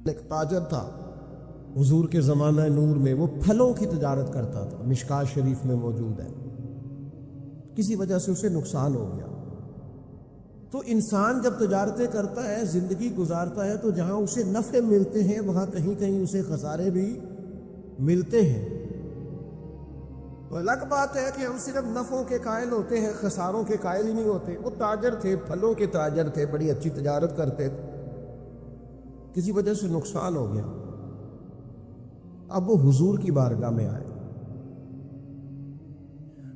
ایک تاجر تھا حضور کے زمانہ نور میں، وہ پھلوں کی تجارت کرتا تھا، مشکات شریف میں موجود ہے۔ کسی وجہ سے اسے نقصان ہو گیا۔ تو انسان جب تجارتیں کرتا ہے، زندگی گزارتا ہے، تو جہاں اسے نفع ملتے ہیں وہاں کہیں کہیں اسے خسارے بھی ملتے ہیں۔ تو الگ بات ہے کہ ہم صرف نفعوں کے قائل ہوتے ہیں، خساروں کے قائل ہی نہیں ہوتے۔ وہ تاجر تھے، پھلوں کے تاجر تھے، بڑی اچھی تجارت کرتے تھے، کسی وجہ سے نقصان ہو گیا۔ اب وہ حضور کی بارگاہ میں آئے۔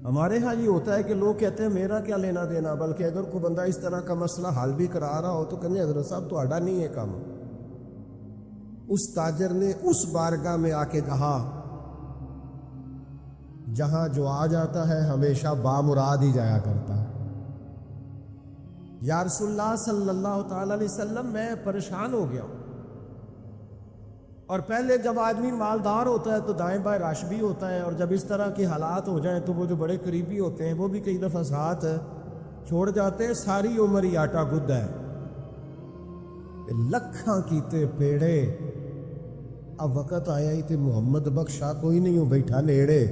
ہمارے ہاں یہ ہوتا ہے کہ لوگ کہتے ہیں میرا کیا لینا دینا، بلکہ اگر کوئی بندہ اس طرح کا مسئلہ حل بھی کرا رہا ہو تو کہنے حضرت صاحب تو اڈا نہیں ہے کام۔ اس تاجر نے اس بارگاہ میں آ کے کہا جہاں جو آ جاتا ہے ہمیشہ بامراد ہی جایا کرتا ہے۔ یا رسول اللہ صلی اللہ تعالی علیہ وسلم، میں پریشان ہو گیا ہوں۔ اور پہلے جب آدمی مالدار ہوتا ہے تو دائیں بائیں رش بھی ہوتا ہے، اور جب اس طرح کے حالات ہو جائیں تو وہ جو بڑے قریبی ہوتے ہیں وہ بھی کئی دفعہ ساتھ چھوڑ جاتے ہیں۔ ساری عمر ہی آٹا گد ہے، لکھاں کیتے پیڑے، اب وقت آیا ہی تے محمد بخشا کوئی نہیں ہو بیٹھا نیڑے۔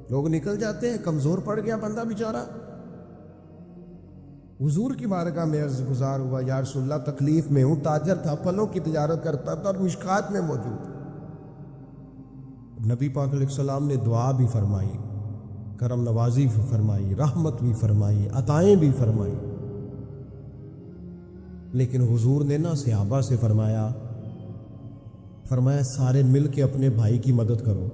لوگ نکل جاتے ہیں، کمزور پڑ گیا بندہ بیچارہ۔ حضور کی بارگاہ میں عرض گزار ہوا، یا رسول اللہ تکلیف میں ہوں، تاجر تھا، پھلوں کی تجارت کرتا تھا اور مشکات میں موجود۔ نبی پاک علیہ السلام نے دعا بھی فرمائی، کرم نوازی بھی فرمائی، رحمت بھی فرمائی، عطائیں بھی فرمائی، لیکن حضور نے نا صحابہ سے فرمایا سارے مل کے اپنے بھائی کی مدد کرو۔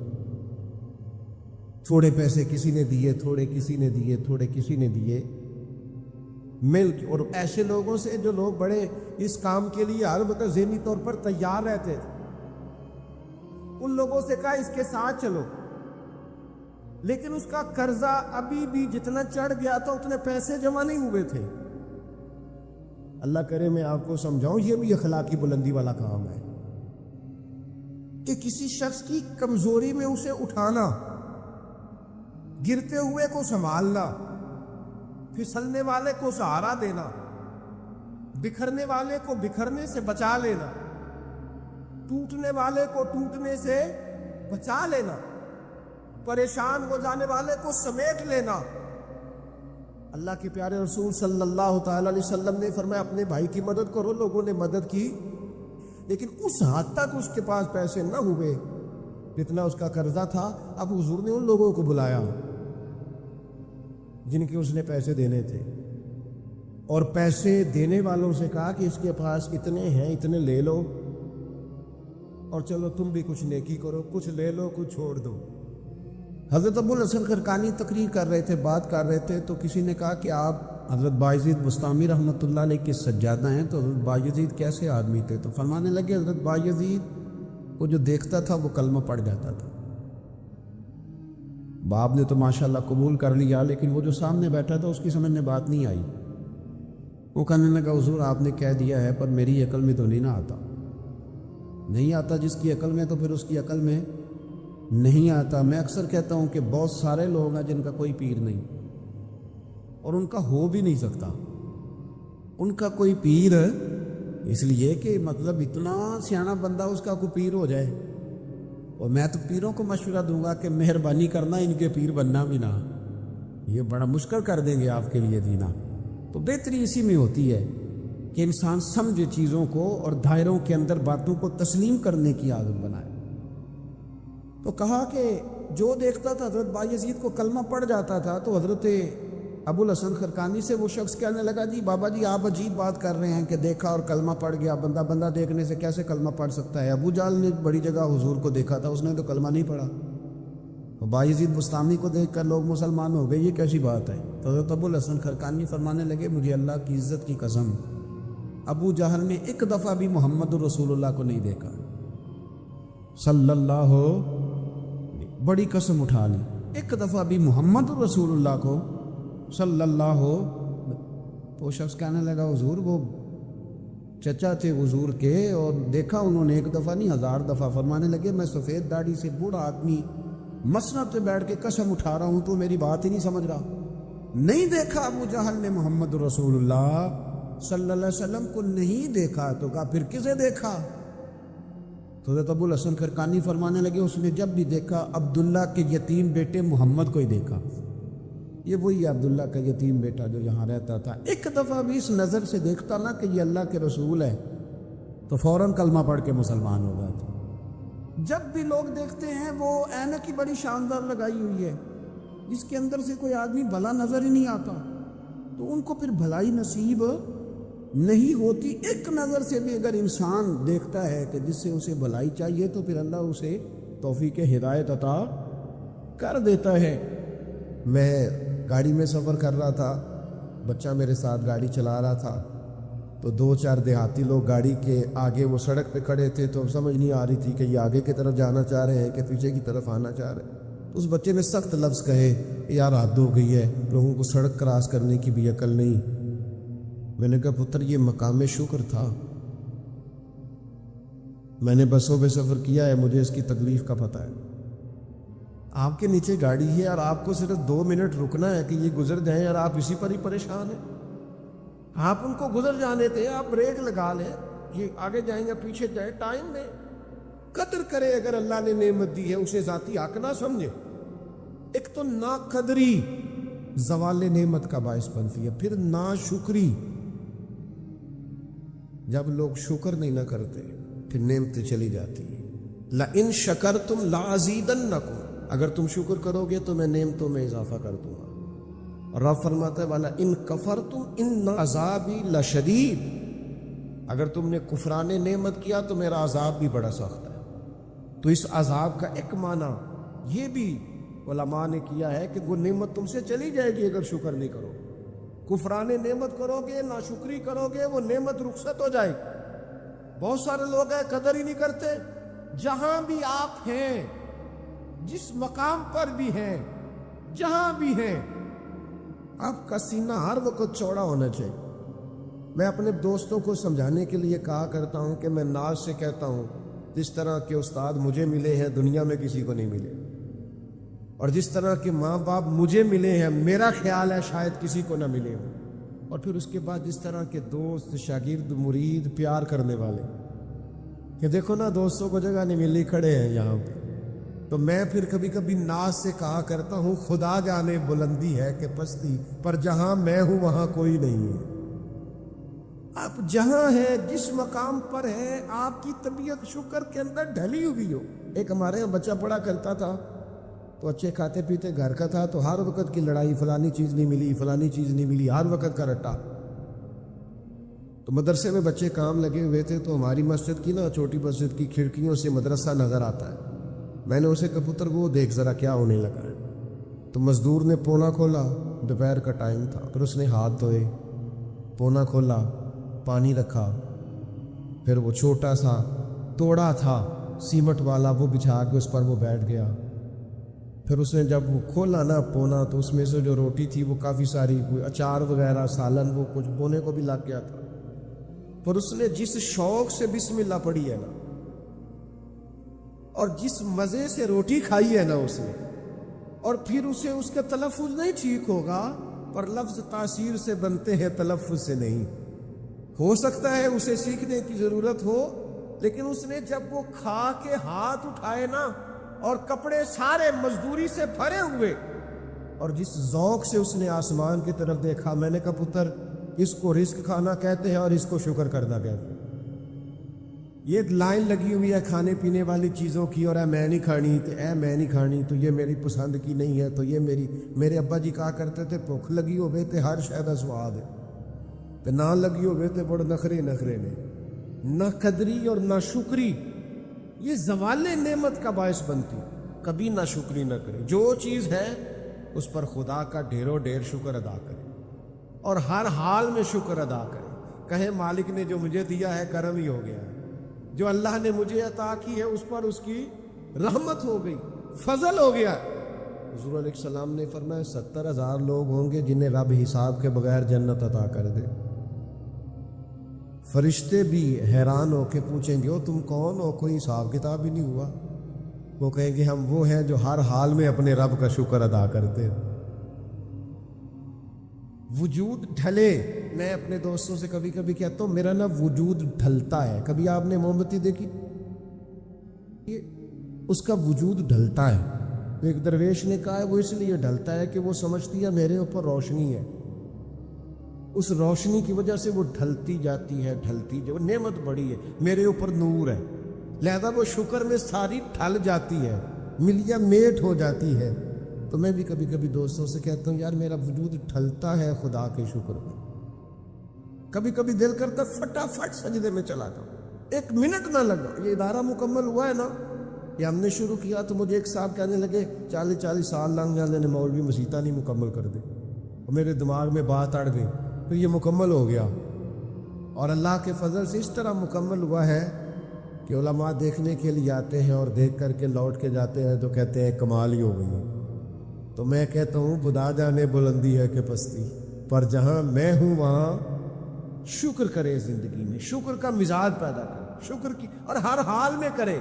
تھوڑے پیسے کسی نے دیے، تھوڑے کسی نے دیے، تھوڑے کسی نے دیے، مل کے۔ اور ایسے لوگوں سے جو لوگ بڑے اس کام کے لیے ہر وقت ذہنی طور پر تیار رہتے تھے، ان لوگوں سے کہا اس کے ساتھ چلو، لیکن اس کا قرضہ ابھی بھی جتنا چڑھ گیا تھا اتنے پیسے جمع نہیں ہوئے تھے۔ اللہ کرے میں آپ کو سمجھاؤں، یہ بھی اخلاقی بلندی والا کام ہے کہ کسی شخص کی کمزوری میں اسے اٹھانا، گرتے ہوئے کو سنبھالنا، پھسلنے والے کو سہارا دینا، بکھرنے والے کو بکھرنے سے بچا لینا، ٹوٹنے والے کو ٹوٹنے سے بچا لینا، پریشان ہو جانے والے کو سمیٹ لینا۔ اللہ کے پیارے رسول صلی اللہ تعالی علیہ وسلم نے فرمایا اپنے بھائی کی مدد کرو۔ لوگوں نے مدد کی، لیکن اس حد تک اس کے پاس پیسے نہ ہوئے جتنا اس کا قرضہ تھا۔ اب حضور نے ان لوگوں کو بلایا جن کے اس نے پیسے دینے تھے، اور پیسے دینے والوں سے کہا کہ اس کے پاس اتنے ہیں، اتنے لے لو، اور چلو تم بھی کچھ نیکی کرو، کچھ لے لو کچھ چھوڑ دو۔ حضرت ابو الحسن خرقانی تقریر کر رہے تھے، بات کر رہے تھے، تو کسی نے کہا کہ آپ حضرت بایزید بستامی رحمۃ اللہ علیہ کے سجادہ ہیں، تو حضرت بایزید کیسے آدمی تھے؟ تو فرمانے لگے حضرت بایزید کو جو دیکھتا تھا وہ کلمہ پڑھ جاتا تھا۔ باپ نے تو ماشاءاللہ قبول کر لیا، لیکن وہ جو سامنے بیٹھا تھا اس کی سمجھ میں بات نہیں آئی۔ وہ کہنے لگا حضور آپ نے کہہ دیا ہے پر میری عقل میں تو نہیں نہ آتا۔ نہیں آتا جس کی عقل میں، تو پھر اس کی عقل میں نہیں آتا۔ میں اکثر کہتا ہوں کہ بہت سارے لوگ ہیں جن کا کوئی پیر نہیں، اور ان کا ہو بھی نہیں سکتا ان کا کوئی پیر، اس لیے کہ مطلب اتنا سیانا بندہ اس کا کوئی پیر ہو جائے۔ اور میں تو پیروں کو مشورہ دوں گا کہ مہربانی کرنا ان کے پیر بننا بھی نہ، یہ بڑا مشکل کر دیں گے آپ کے لیے جینا۔ تو بہتری اسی میں ہوتی ہے کہ انسان سمجھے چیزوں کو اور دائروں کے اندر باتوں کو تسلیم کرنے کی عادت بنائے۔ تو کہا کہ جو دیکھتا تھا حضرت بایزید کو کلمہ پڑھ جاتا تھا، تو حضرت ابو الحسن خرقانی سے وہ شخص کہنے لگا جی بابا جی آپ عجیب بات کر رہے ہیں کہ دیکھا اور کلمہ پڑھ گیا، بندہ دیکھنے سے کیسے کلمہ پڑھ سکتا ہے؟ ابو جہل نے بڑی جگہ حضور کو دیکھا تھا، اس نے تو کلمہ نہیں پڑھا، اور بایزید بستامی کو دیکھ کر لوگ مسلمان ہو گئے، یہ کیسی بات ہے؟ تو حضرت ابو الحسن خرقانی فرمانے لگے مجھے اللہ کی عزت کی قسم، ابو جہل نے ایک دفعہ بھی محمد رسول اللہ کو نہیں دیکھا صلی اللہ، بڑی قسم اٹھا لی، ایک دفعہ بھی محمد رسول اللہ کو صلی اللہ ہو۔ تو شخص کہنے لگا حضور وہ چچا تھے حضور کے، اور دیکھا انہوں نے ایک دفعہ نہیں 1000 دفعہ۔ فرمانے لگے میں سفید داڑھی سے بوڑھا آدمی مسند پہ بیٹھ کے قسم اٹھا رہا ہوں تو میری بات ہی نہیں سمجھ رہا، نہیں دیکھا ابو جہل نے محمد رسول اللہ صلی اللہ علیہ وسلم کو نہیں دیکھا، تو کہا پھر کسے دیکھا؟ تو حضرت ابو الحسن کرکانی فرمانے لگے اس نے جب بھی دیکھا عبداللہ کے یتیم بیٹے محمد کو ہی دیکھا۔ یہ وہی عبداللہ کا یتیم بیٹا جو یہاں رہتا تھا، ایک دفعہ بھی اس نظر سے دیکھتا نا کہ یہ اللہ کے رسول ہے تو فوراً کلمہ پڑھ کے مسلمان ہو جاتا۔ جب بھی لوگ دیکھتے ہیں وہ اینک کی بڑی شاندار لگائی ہوئی ہے جس کے اندر سے کوئی آدمی بھلا نظر ہی نہیں آتا، تو ان کو پھر بھلائی نصیب نہیں ہوتی۔ ایک نظر سے بھی اگر انسان دیکھتا ہے کہ جس سے اسے بھلائی چاہیے تو پھر اللہ اسے توفیق ہدایت عطا کر دیتا ہے۔ میں گاڑی میں سفر کر رہا تھا، بچہ میرے ساتھ گاڑی چلا رہا تھا، تو 2-4 دیہاتی لوگ گاڑی کے آگے وہ سڑک پہ کھڑے تھے، تو سمجھ نہیں آ رہی تھی کہ یہ آگے کی طرف جانا چاہ رہے ہیں کہ پیچھے کی طرف آنا چاہ رہے ہیں۔ اس بچے نے سخت لفظ کہے، یار حد ہو گئی ہے، لوگوں کو سڑک کراس کرنے کی بھی عقل نہیں۔ میں نے کہا پتر یہ مقام شکر تھا، میں نے بسوں پہ سفر کیا ہے، مجھے اس کی تکلیف کا پتہ ہے۔ آپ کے نیچے گاڑی ہے اور آپ کو صرف 2 منٹ رکنا ہے کہ یہ گزر جائیں اور آپ اسی پر ہی پریشان ہیں۔ آپ ان کو گزر جانے تھے، آپ بریک لگا لیں، یہ آگے جائیں گے پیچھے جائیں، ٹائم دیں، قدر کرے۔ اگر اللہ نے نعمت دی ہے اسے ذاتی حق نہ سمجھے۔ ایک تو ناقدری زوال نعمت کا باعث بنتی ہے، پھر ناشکری، جب لوگ شکر نہیں نہ کرتے پھر نعمتیں چلی جاتی ہیں۔ لَإِن شَكَرْتُمْ لَأَزِيدَنَّكُمْ، اگر تم شکر کرو گے تو میں نعمتوں میں اضافہ کر دوں گا۔ اور رب فرماتا ہے وَلَئِن كَفَرْتُمْ إِنَّ عَذَابِي لَشَدِيدٌ، اگر تم نے کفران نعمت کیا تو میرا عذاب بھی بڑا سخت ہے۔ تو اس عذاب کا ایک معنی یہ بھی علماء نے کیا ہے کہ وہ نعمت تم سے چلی جائے گی اگر شکر نہیں کرو۔ کفران نعمت کرو گے، ناشکری کرو گے، وہ نعمت رخصت ہو جائے گی۔ بہت سارے لوگ ہیں قدر ہی نہیں کرتے۔ جہاں بھی آپ ہیں، جس مقام پر بھی ہیں، جہاں بھی ہیں، آپ کا سینہ ہر وقت چوڑا ہونا چاہیے۔ میں اپنے دوستوں کو سمجھانے کے لیے کہا کرتا ہوں کہ میں ناز سے کہتا ہوں جس طرح کے استاد مجھے ملے ہیں دنیا میں کسی کو نہیں ملے، اور جس طرح کے ماں باپ مجھے ملے ہیں میرا خیال ہے شاید کسی کو نہ ملے ہوں، اور پھر اس کے بعد جس طرح کے دوست، شاگرد، مرید، پیار کرنے والے، کہ دیکھو نا دوستوں کو جگہ نہیں ملی، کھڑے ہیں یہاں پہ۔ تو میں پھر کبھی کبھی ناز سے کہا کرتا ہوں خدا جانے بلندی ہے کہ پستی، پر جہاں میں ہوں وہاں کوئی نہیں ہے۔ آپ جہاں ہیں، جس مقام پر ہیں، آپ کی طبیعت شکر کے اندر ڈھلی ہوئی ہو۔ ایک ہمارے یہاں بچہ پڑھا کرتا تھا تو اچھے کھاتے پیتے گھر کا تھا، تو ہر وقت کی لڑائی، فلانی چیز نہیں ملی، فلانی چیز نہیں ملی، ہر وقت کا رٹا۔ تو مدرسے میں بچے کام لگے ہوئے تھے، تو ہماری مسجد کی نا چھوٹی مسجد کی کھڑکیوں سے مدرسہ نظر آتا ہے۔ میں نے اسے کہا پتر وہ دیکھ ذرا کیا ہونے لگا ہے۔ تو مزدور نے پونا کھولا، دوپہر کا ٹائم تھا، پھر اس نے ہاتھ دھوئے، پونا کھولا، پانی رکھا، پھر وہ چھوٹا سا توڑا تھا سیمٹ والا وہ بچھا کے اس پر وہ بیٹھ گیا۔ پھر اس نے جب وہ کھولا نا پونا تو اس میں سے جو روٹی تھی وہ کافی ساری، اچار وغیرہ، سالن، وہ کچھ بونے کو بھی لگ گیا تھا۔ پر اس نے جس شوق سے بسم اللہ پڑھی ہے نا، اور جس مزے سے روٹی کھائی ہے نا اس نے، اور پھر اسے اس کا تلفظ نہیں ٹھیک ہوگا، پر لفظ تاثیر سے بنتے ہیں، تلفظ سے نہیں۔ ہو سکتا ہے اسے سیکھنے کی ضرورت ہو، لیکن اس نے جب وہ کھا کے ہاتھ اٹھائے نا اور کپڑے سارے مزدوری سے بھرے ہوئے، اور جس ذوق سے اس نے آسمان کی طرف دیکھا، میں نے کہا پتر اس کو رزق کھانا کہتے ہیں اور اس کو شکر کرنا کہتے ہیں۔ یہ لائن لگی ہوئی ہے کھانے پینے والی چیزوں کی، اور میں نہیں کھانی، تو میں نہیں کھانی، تو یہ میری پسند کی نہیں ہے، تو یہ میرے ابا جی کہا کرتے تھے بھوک لگی ہوئے تے ہر شے دا سواد ہے، تے نہ لگی ہوئے تے بڑے نخرے نے۔ نہ قدری اور نہ شکری یہ زوال نعمت کا باعث بنتی۔ کبھی نہ شکری نہ کرے، جو چیز ہے اس پر خدا کا ڈھیروں ڈھیر شکر ادا کرے، اور ہر حال میں شکر ادا کرے۔ کہیں مالک نے جو مجھے دیا ہے کرم ہی ہو گیا ہے، جو اللہ نے مجھے عطا کی ہے اس پر اس کی رحمت ہو گئی، فضل ہو گیا۔ حضور علیہ السلام نے فرمایا 70,000 لوگ ہوں گے جنہیں رب حساب کے بغیر جنت عطا کر دے۔ فرشتے بھی حیران ہو کے پوچھیں گے تم کون ہو، کوئی حساب کتاب ہی نہیں ہوا؟ وہ کہیں گے ہم وہ ہیں جو ہر حال میں اپنے رب کا شکر ادا کرتے ہیں۔ وجود ڈھلے میں اپنے دوستوں سے کبھی کبھی کہتا ہوں میرا نا وجود ڈھلتا ہے. کبھی آپ نے موم بتی دیکھی؟ اس کا وجود ڈھلتا ہے. تو ایک درویش نے کہا ہے وہ اس لیے ڈھلتا ہے کہ وہ سمجھتی ہے میرے اوپر روشنی ہے, اس روشنی کی وجہ سے وہ ڈھلتی جاتی ہے, وہ نعمت بڑی ہے, میرے اوپر نور ہے, لہذا وہ شکر میں ساری ڈھل جاتی ہے, ملیا میٹ ہو جاتی ہے. تو میں بھی کبھی کبھی دوستوں سے کہتا ہوں یار میرا وجود ڈھلتا ہے خدا کے شکر میں. کبھی کبھی دل کرتا فٹافٹ سجدے میں چلا جاؤں, 1 منٹ نہ لگا. یہ ادارہ مکمل ہوا ہے نا, یہ ہم نے شروع کیا تو مجھے ایک صاحب کہنے لگے 40 سال لنگ جانے نے مولوی مسیطہ نہیں مکمل کر دے. اور میرے دماغ میں بات اڑ گئی, پھر یہ مکمل ہو گیا. اور اللہ کے فضل سے اس طرح مکمل ہوا ہے کہ علماء دیکھنے کے لیے آتے ہیں اور دیکھ کر کے لوٹ کے جاتے ہیں تو کہتے ہیں کمال ہی ہو گئی. تو میں کہتا ہوں خدا جانے بلندی ہے کہ پستی, پر جہاں میں ہوں وہاں شکر کرے, زندگی میں شکر کا مزاج پیدا کرے, شکر کی, اور ہر حال میں کرے.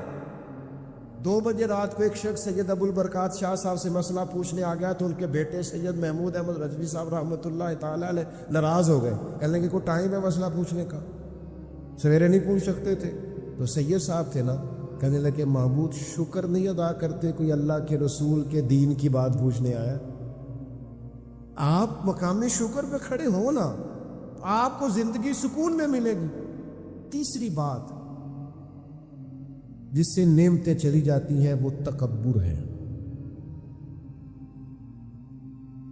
2 بجے رات کو ایک شخص سید ابو البرکات شاہ صاحب سے مسئلہ پوچھنے آ گیا تو ان کے بیٹے سید محمود احمد رضوی صاحب رحمۃ اللہ تعالی علیہ ناراض ہو گئے. کہنے لگے کوئی ٹائم ہے مسئلہ پوچھنے کا, سویرے نہیں پوچھ سکتے تھے؟ تو سید صاحب تھے نا, کہنے لگے معبود شکر نہیں ادا کرتے, کوئی اللہ کے رسول کے دین کی بات پوچھنے آیا. آپ مقام شکر پہ کھڑے ہو نا, آپ کو زندگی سکون میں ملے گی. تیسری بات جس سے نعمتیں چلی جاتی ہیں وہ تکبر ہے.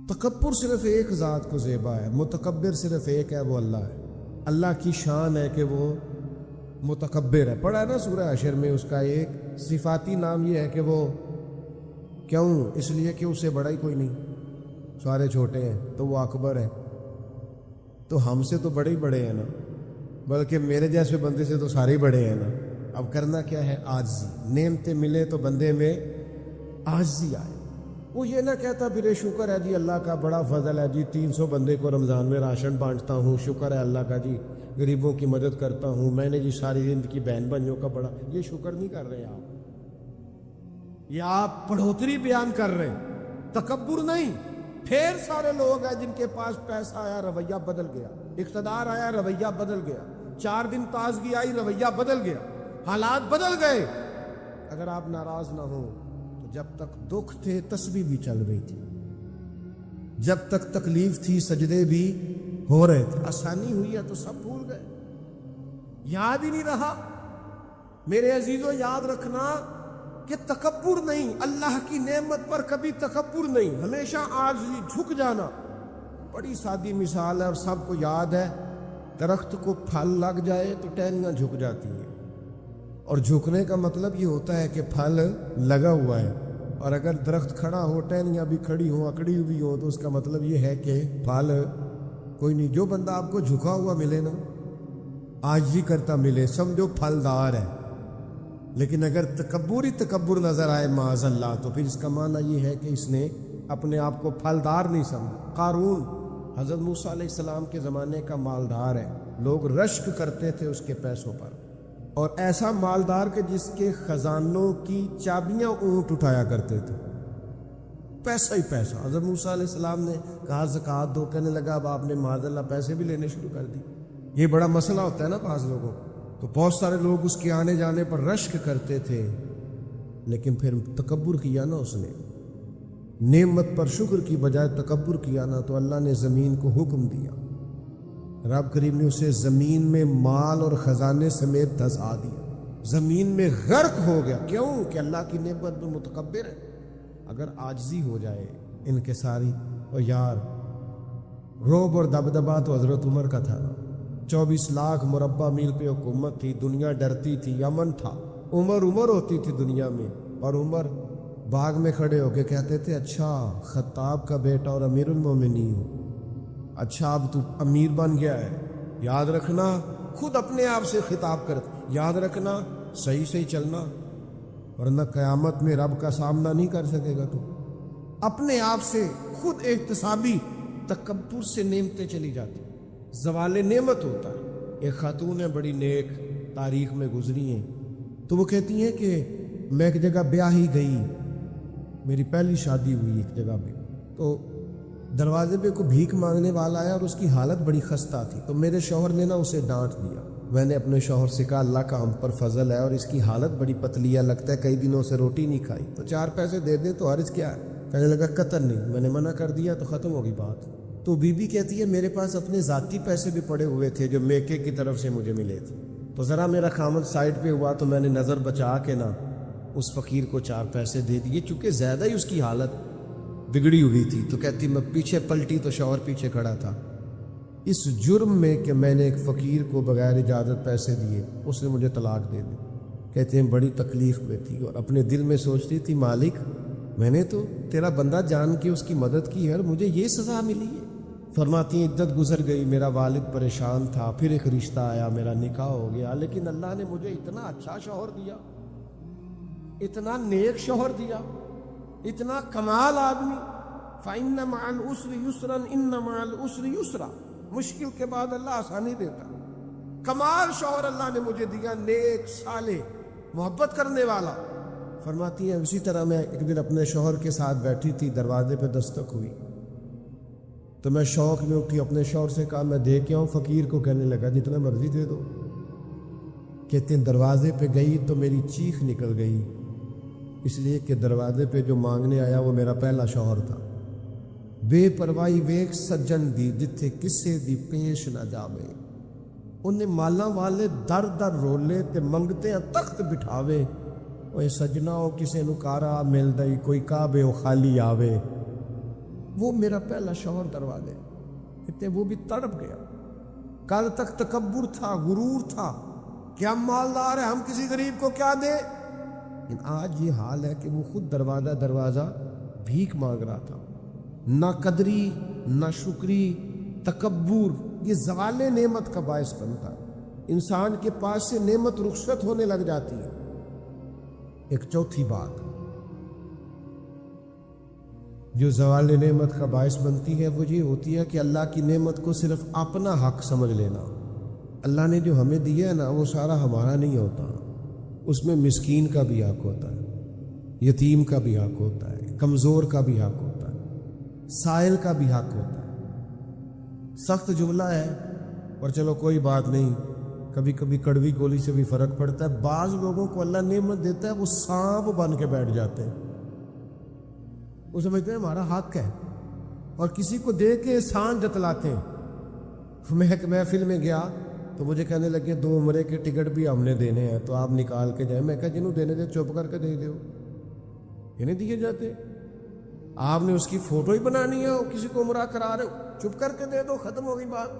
تکبر صرف ایک ذات کو زیبا ہے, متکبر صرف ایک ہے, وہ اللہ ہے. اللہ کی شان ہے کہ وہ متکبر ہے. پڑھا ہے نا سورہ حشر میں, اس کا ایک صفاتی نام یہ ہے کہ وہ کیوں, اس لیے کہ اسے بڑا ہی کوئی نہیں, سارے چھوٹے ہیں, تو وہ اکبر ہے. تو ہم سے تو بڑے ہی بڑے ہیں نا, بلکہ میرے جیسے بندے سے تو سارے ہی بڑے ہیں نا. اب کرنا کیا ہے؟ عاجزی. نعمتیں ملے تو بندے میں عاجزی آئے. وہ یہ نہ کہتا پھر شکر ہے جی اللہ کا بڑا فضل ہے جی, 300 بندے کو رمضان میں راشن بانٹتا ہوں, شکر ہے اللہ کا جی, غریبوں کی مدد کرتا ہوں, میں نے جی ساری زندگی بہن بھائیوں کا بڑا. یہ شکر نہیں کر رہے آپ, یہ آپ بڑھوتری بیان کر رہے ہیں, تکبر نہیں. پھر سارے لوگ ہیں جن کے پاس پیسہ آیا رویہ بدل گیا, اقتدار آیا رویہ بدل گیا, 4 دن تازگی آئی رویہ بدل گیا, حالات بدل گئے. اگر آپ ناراض نہ ہوں تو جب تک دکھ تھے تسبیح بھی چل رہی تھی, جب تک تکلیف تھی سجدے بھی ہو رہے تھے. آسانی ہوئی ہے تو سب بھول گئے, یاد ہی نہیں رہا. میرے عزیزوں یاد رکھنا کہ تکبر نہیں, اللہ کی نعمت پر کبھی تکبر نہیں, ہمیشہ عاجزی, جھک جانا. بڑی سادی مثال ہے اور سب کو یاد ہے. درخت کو پھل لگ جائے تو ٹہنیاں جھک جاتی ہیں, اور جھکنے کا مطلب یہ ہوتا ہے کہ پھل لگا ہوا ہے. اور اگر درخت کھڑا ہو, ٹہنیاں بھی کھڑی ہوں, اکڑی ہوئی ہو, تو اس کا مطلب یہ ہے کہ پھل کوئی نہیں. جو بندہ آپ کو جھکا ہوا ملے نا, عاجزی کرتا ملے, سمجھو پھلدار ہے. لیکن اگر تکبر ہی تکبر نظر آئے معاذ اللہ, تو پھر اس کا معنی یہ ہے کہ اس نے اپنے آپ کو پھلدار نہیں سمجھا. قارون حضرت موسیٰ علیہ السلام کے زمانے کا مالدار ہے, لوگ رشک کرتے تھے اس کے پیسوں پر, اور ایسا مالدار کہ جس کے خزانوں کی چابیاں اونٹ اٹھایا کرتے تھے, پیسہ ہی پیسہ. حضرت موسیٰ علیہ السلام نے کہا زکوٰۃ دو, کہنے لگا اب آپ نے معاذ اللہ پیسے بھی لینے شروع کر دی. یہ بڑا مسئلہ ہوتا ہے نا بعض لوگوں, تو بہت سارے لوگ اس کے آنے جانے پر رشک کرتے تھے, لیکن پھر تکبر کیا نا اس نے, نعمت پر شکر کی بجائے تکبر کیا نا, تو اللہ نے زمین کو حکم دیا, رب کریم نے اسے زمین میں مال اور خزانے سمیت دھسا دیا, زمین میں غرق ہو گیا. کیوں کہ اللہ کی نعمت میں متکبر ہے. اگر عاجزی ہو جائے انکساری, اور یار روب اور دبدبا تو حضرت عمر کا تھا. 24 لاکھ مربع میل پہ حکومت تھی, دنیا ڈرتی تھی, امن تھا. عمر ہوتی تھی دنیا میں, اور عمر باغ میں کھڑے ہو کے کہتے تھے اچھا خطاب کا بیٹا اور امیر المومنین ہو, اچھا اب تو امیر بن گیا ہے. یاد رکھنا, خود اپنے آپ سے خطاب کرتے, یاد رکھنا صحیح چلنا, ورنہ قیامت میں رب کا سامنا نہیں کر سکے گا. تو اپنے آپ سے خود احتسابی. تکبر سے نعمتیں چلی جاتی, زوال نعمت ہوتا ہے. ایک خاتون ہے بڑی نیک, تاریخ میں گزری ہیں, تو وہ کہتی ہیں کہ میں ایک جگہ بیاہ ہی گئی, میری پہلی شادی ہوئی ایک جگہ پہ, تو دروازے پہ کوئی بھیک مانگنے والا آیا اور اس کی حالت بڑی خستہ تھی، تو میرے شوہر نے نا اسے ڈانٹ دیا۔ میں نے اپنے شوہر سے کہا اللہ کا ہم پر فضل ہے اور اس کی حالت بڑی پتلی ہے، لگتا ہے کئی دنوں سے روٹی نہیں کھائی، تو 4 پیسے دے دیں تو عرض کیا ہے؟ کہنے لگا قطر نہیں۔ میں نے منع کر دیا تو ختم ہوگی بات۔ تو بی بی کہتی ہے میرے پاس اپنے ذاتی پیسے بھی پڑے ہوئے تھے جو میکے کی طرف سے مجھے ملے تھے، تو ذرا میرا خامد سائڈ پہ ہوا تو میں نے نظر بچا کے نا اس فقیر کو 4 پیسے دے دیے، چونکہ زیادہ ہی اس کی حالت بگڑی ہوئی تھی۔ تو کہتی میں پیچھے پلٹی تو شوہر پیچھے کھڑا تھا، اس جرم میں کہ میں نے ایک فقیر کو بغیر اجازت پیسے دیے، اس نے مجھے طلاق دے دی۔ کہتے ہیں بڑی تکلیف میں تھی اور اپنے دل میں سوچتی تھی مالک میں نے تو تیرا بندہ جان کے اس کی مدد کی ہے اور مجھے یہ سزا ملی ہے۔ فرماتی ہیں عدت گزر گئی، میرا والد پریشان تھا، پھر ایک رشتہ آیا، میرا نکاح ہو گیا، لیکن اللہ نے مجھے اتنا اچھا شوہر دیا، اتنا نیک شوہر دیا، اتنا کمال آدمی۔ فَإِنَّ مَعَ الْعُسْرِ يُسْرًا إِنَّ مَعَ الْعُسْرِ يُسْرًا، مشکل کے بعد اللہ آسانی دیتا۔ کمال شوہر اللہ نے مجھے دیا، نیک، صالح، محبت کرنے والا۔ فرماتی ہیں اسی طرح میں ایک دن اپنے شوہر کے ساتھ بیٹھی تھی، دروازے پہ دستک ہوئی تو میں شوق میں اٹھی، اپنے شوہر سے کہا میں دے کے آؤں فقیر کو؟ کہنے لگا جتنا مرضی دے دو۔ کہتے ہیں دروازے پہ گئی تو میری چیخ نکل گئی، اس لیے کہ دروازے پہ جو مانگنے آیا وہ میرا پہلا شوہر تھا۔ بے پرواہی ویک سجن دی جتھے کسے دی پیش نہ جاوے، انہیں مالاں والے در در رولے تے منگتے ہیں تخت بٹھاوے، اوے سجنا او کسے نو کارا مل دئی، کوئی کعبے او خالی آوے۔ وہ میرا پہلا شوہر دروازے، کہتے وہ بھی تڑپ گیا۔ کل تک تکبر تھا، غرور تھا کہ ہم مالدار ہیں، ہم کسی غریب کو کیا دیں، لیکن آج یہ حال ہے کہ وہ خود دروازہ دروازہ بھیک مانگ رہا تھا۔ نہ قدری، نہ شکری، تکبر یہ زوال نعمت کا باعث بنتا ہے، انسان کے پاس سے نعمت رخصت ہونے لگ جاتی ہے۔ ایک چوتھی بات جو زوال نعمت کا باعث بنتی ہے وہ یہ ہوتی ہے کہ اللہ کی نعمت کو صرف اپنا حق سمجھ لینا۔ اللہ نے جو ہمیں دیا ہے نا وہ سارا ہمارا نہیں ہوتا، اس میں مسکین کا بھی حق ہوتا ہے، یتیم کا بھی حق ہوتا ہے، کمزور کا بھی حق ہوتا ہے، سائل کا بھی حق ہوتا ہے۔ سخت جملہ ہے اور چلو کوئی بات نہیں، کبھی کبھی کڑوی گولی سے بھی فرق پڑتا ہے۔ بعض لوگوں کو اللہ نعمت دیتا ہے وہ سانپ بن کے بیٹھ جاتے ہیں، وہ سمجھتے ہیں ہمارا حق ہے، اور کسی کو دے کے احسان جتلاتے ہیں۔ میں ایک محفل میں گیا تو مجھے کہنے لگے 2 عمرے کے ٹکٹ بھی ہم نے دینے ہیں تو آپ نکال کے جائیں۔ میں کہا جنہوں دینے دے چپ کر کے دے دو، یہ نہیں دیے جاتے۔ آپ نے اس کی فوٹو ہی بنانی ہے، کسی کو عمرہ کرا رہے ہو چپ کر کے دے دو، ختم ہو گئی بات۔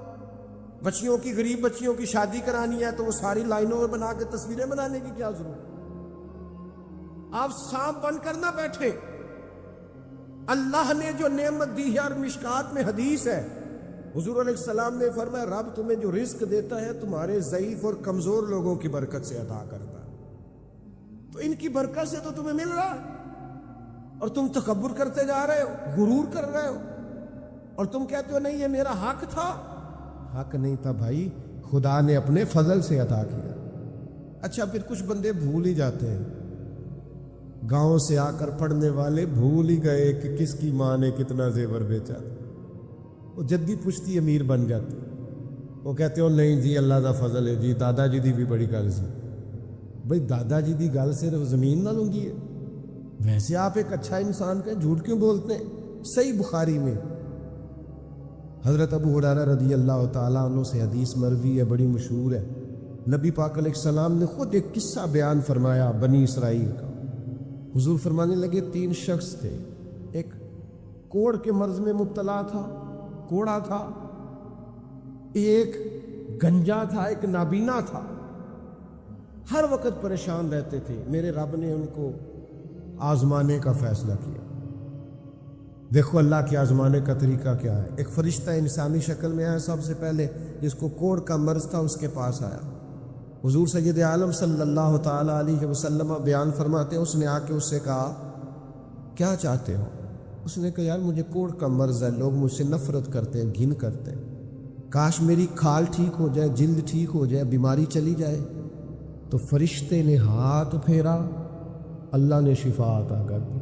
بچیوں کی، غریب بچیوں کی شادی کرانی ہے تو وہ ساری لائنوں میں بنا کے تصویریں بنانے کی کیا ضرورت؟ آپ سانپ بن کر نہ بیٹھے۔ اللہ نے جو نعمت دی ہے، اور مشکات میں حدیث ہے حضور علیہ السلام نے فرمایا رب تمہیں جو رزق دیتا ہے تمہارے ضعیف اور کمزور لوگوں کی برکت سے عطا کرتا ہے، تو ان کی برکت سے تو تمہیں مل رہا ہے، اور تم تکبر کرتے جا رہے ہو، غرور کر رہے ہو، اور تم کہتے ہو نہیں یہ میرا حق تھا۔ حق نہیں تھا بھائی، خدا نے اپنے فضل سے عطا کیا۔ اچھا پھر کچھ بندے بھول ہی جاتے ہیں، گاؤں سے آ کر پڑھنے والے بھول ہی گئے کہ کس کی ماں نے کتنا زیور بیچا تھا۔ وہ جدی پشتی امیر بن جاتے، وہ کہتے ہو نہیں جی اللہ دا فضل ہے جی، دادا جی دی بھی بڑی گل سی۔ بھائی دادا جی دی گل صرف زمین نہ لوں گی ہے، ویسے آپ ایک اچھا انسان کا جھوٹ کیوں بولتے ہیں؟ صحیح بخاری میں حضرت ابو ہریرہ رضی اللہ تعالیٰ عنہ سے حدیث مروی ہے، بڑی مشہور ہے۔ نبی پاک علیہ السلام نے خود ایک قصہ بیان فرمایا بنی اسرائیل کا۔ حضور فرمانے لگے 3 شخص تھے، ایک کوڑ کے مرض میں مبتلا تھا، کوڑا تھا، ایک گنجا تھا، ایک نابینا تھا، ہر وقت پریشان رہتے تھے۔ میرے رب نے ان کو آزمانے کا فیصلہ کیا۔ دیکھو اللہ کے آزمانے کا طریقہ کیا ہے۔ ایک فرشتہ انسانی شکل میں آیا، سب سے پہلے جس کو کوڑ کا مرض تھا اس کے پاس آیا۔ حضور سید عالم صلی اللہ تعالیٰ علیہ وسلم بیان فرماتے ہیں، اس نے آ کے اس سے کہا کیا چاہتے ہو؟ اس نے کہا یار مجھے کوڑ کا مرض ہے، لوگ مجھ سے نفرت کرتے ہیں، گھن کرتے ہیں، کاش میری کھال ٹھیک ہو جائے، جلد ٹھیک ہو جائے، بیماری چلی جائے۔ تو فرشتے نے ہاتھ پھیرا، اللہ نے شفا عطا کر دی۔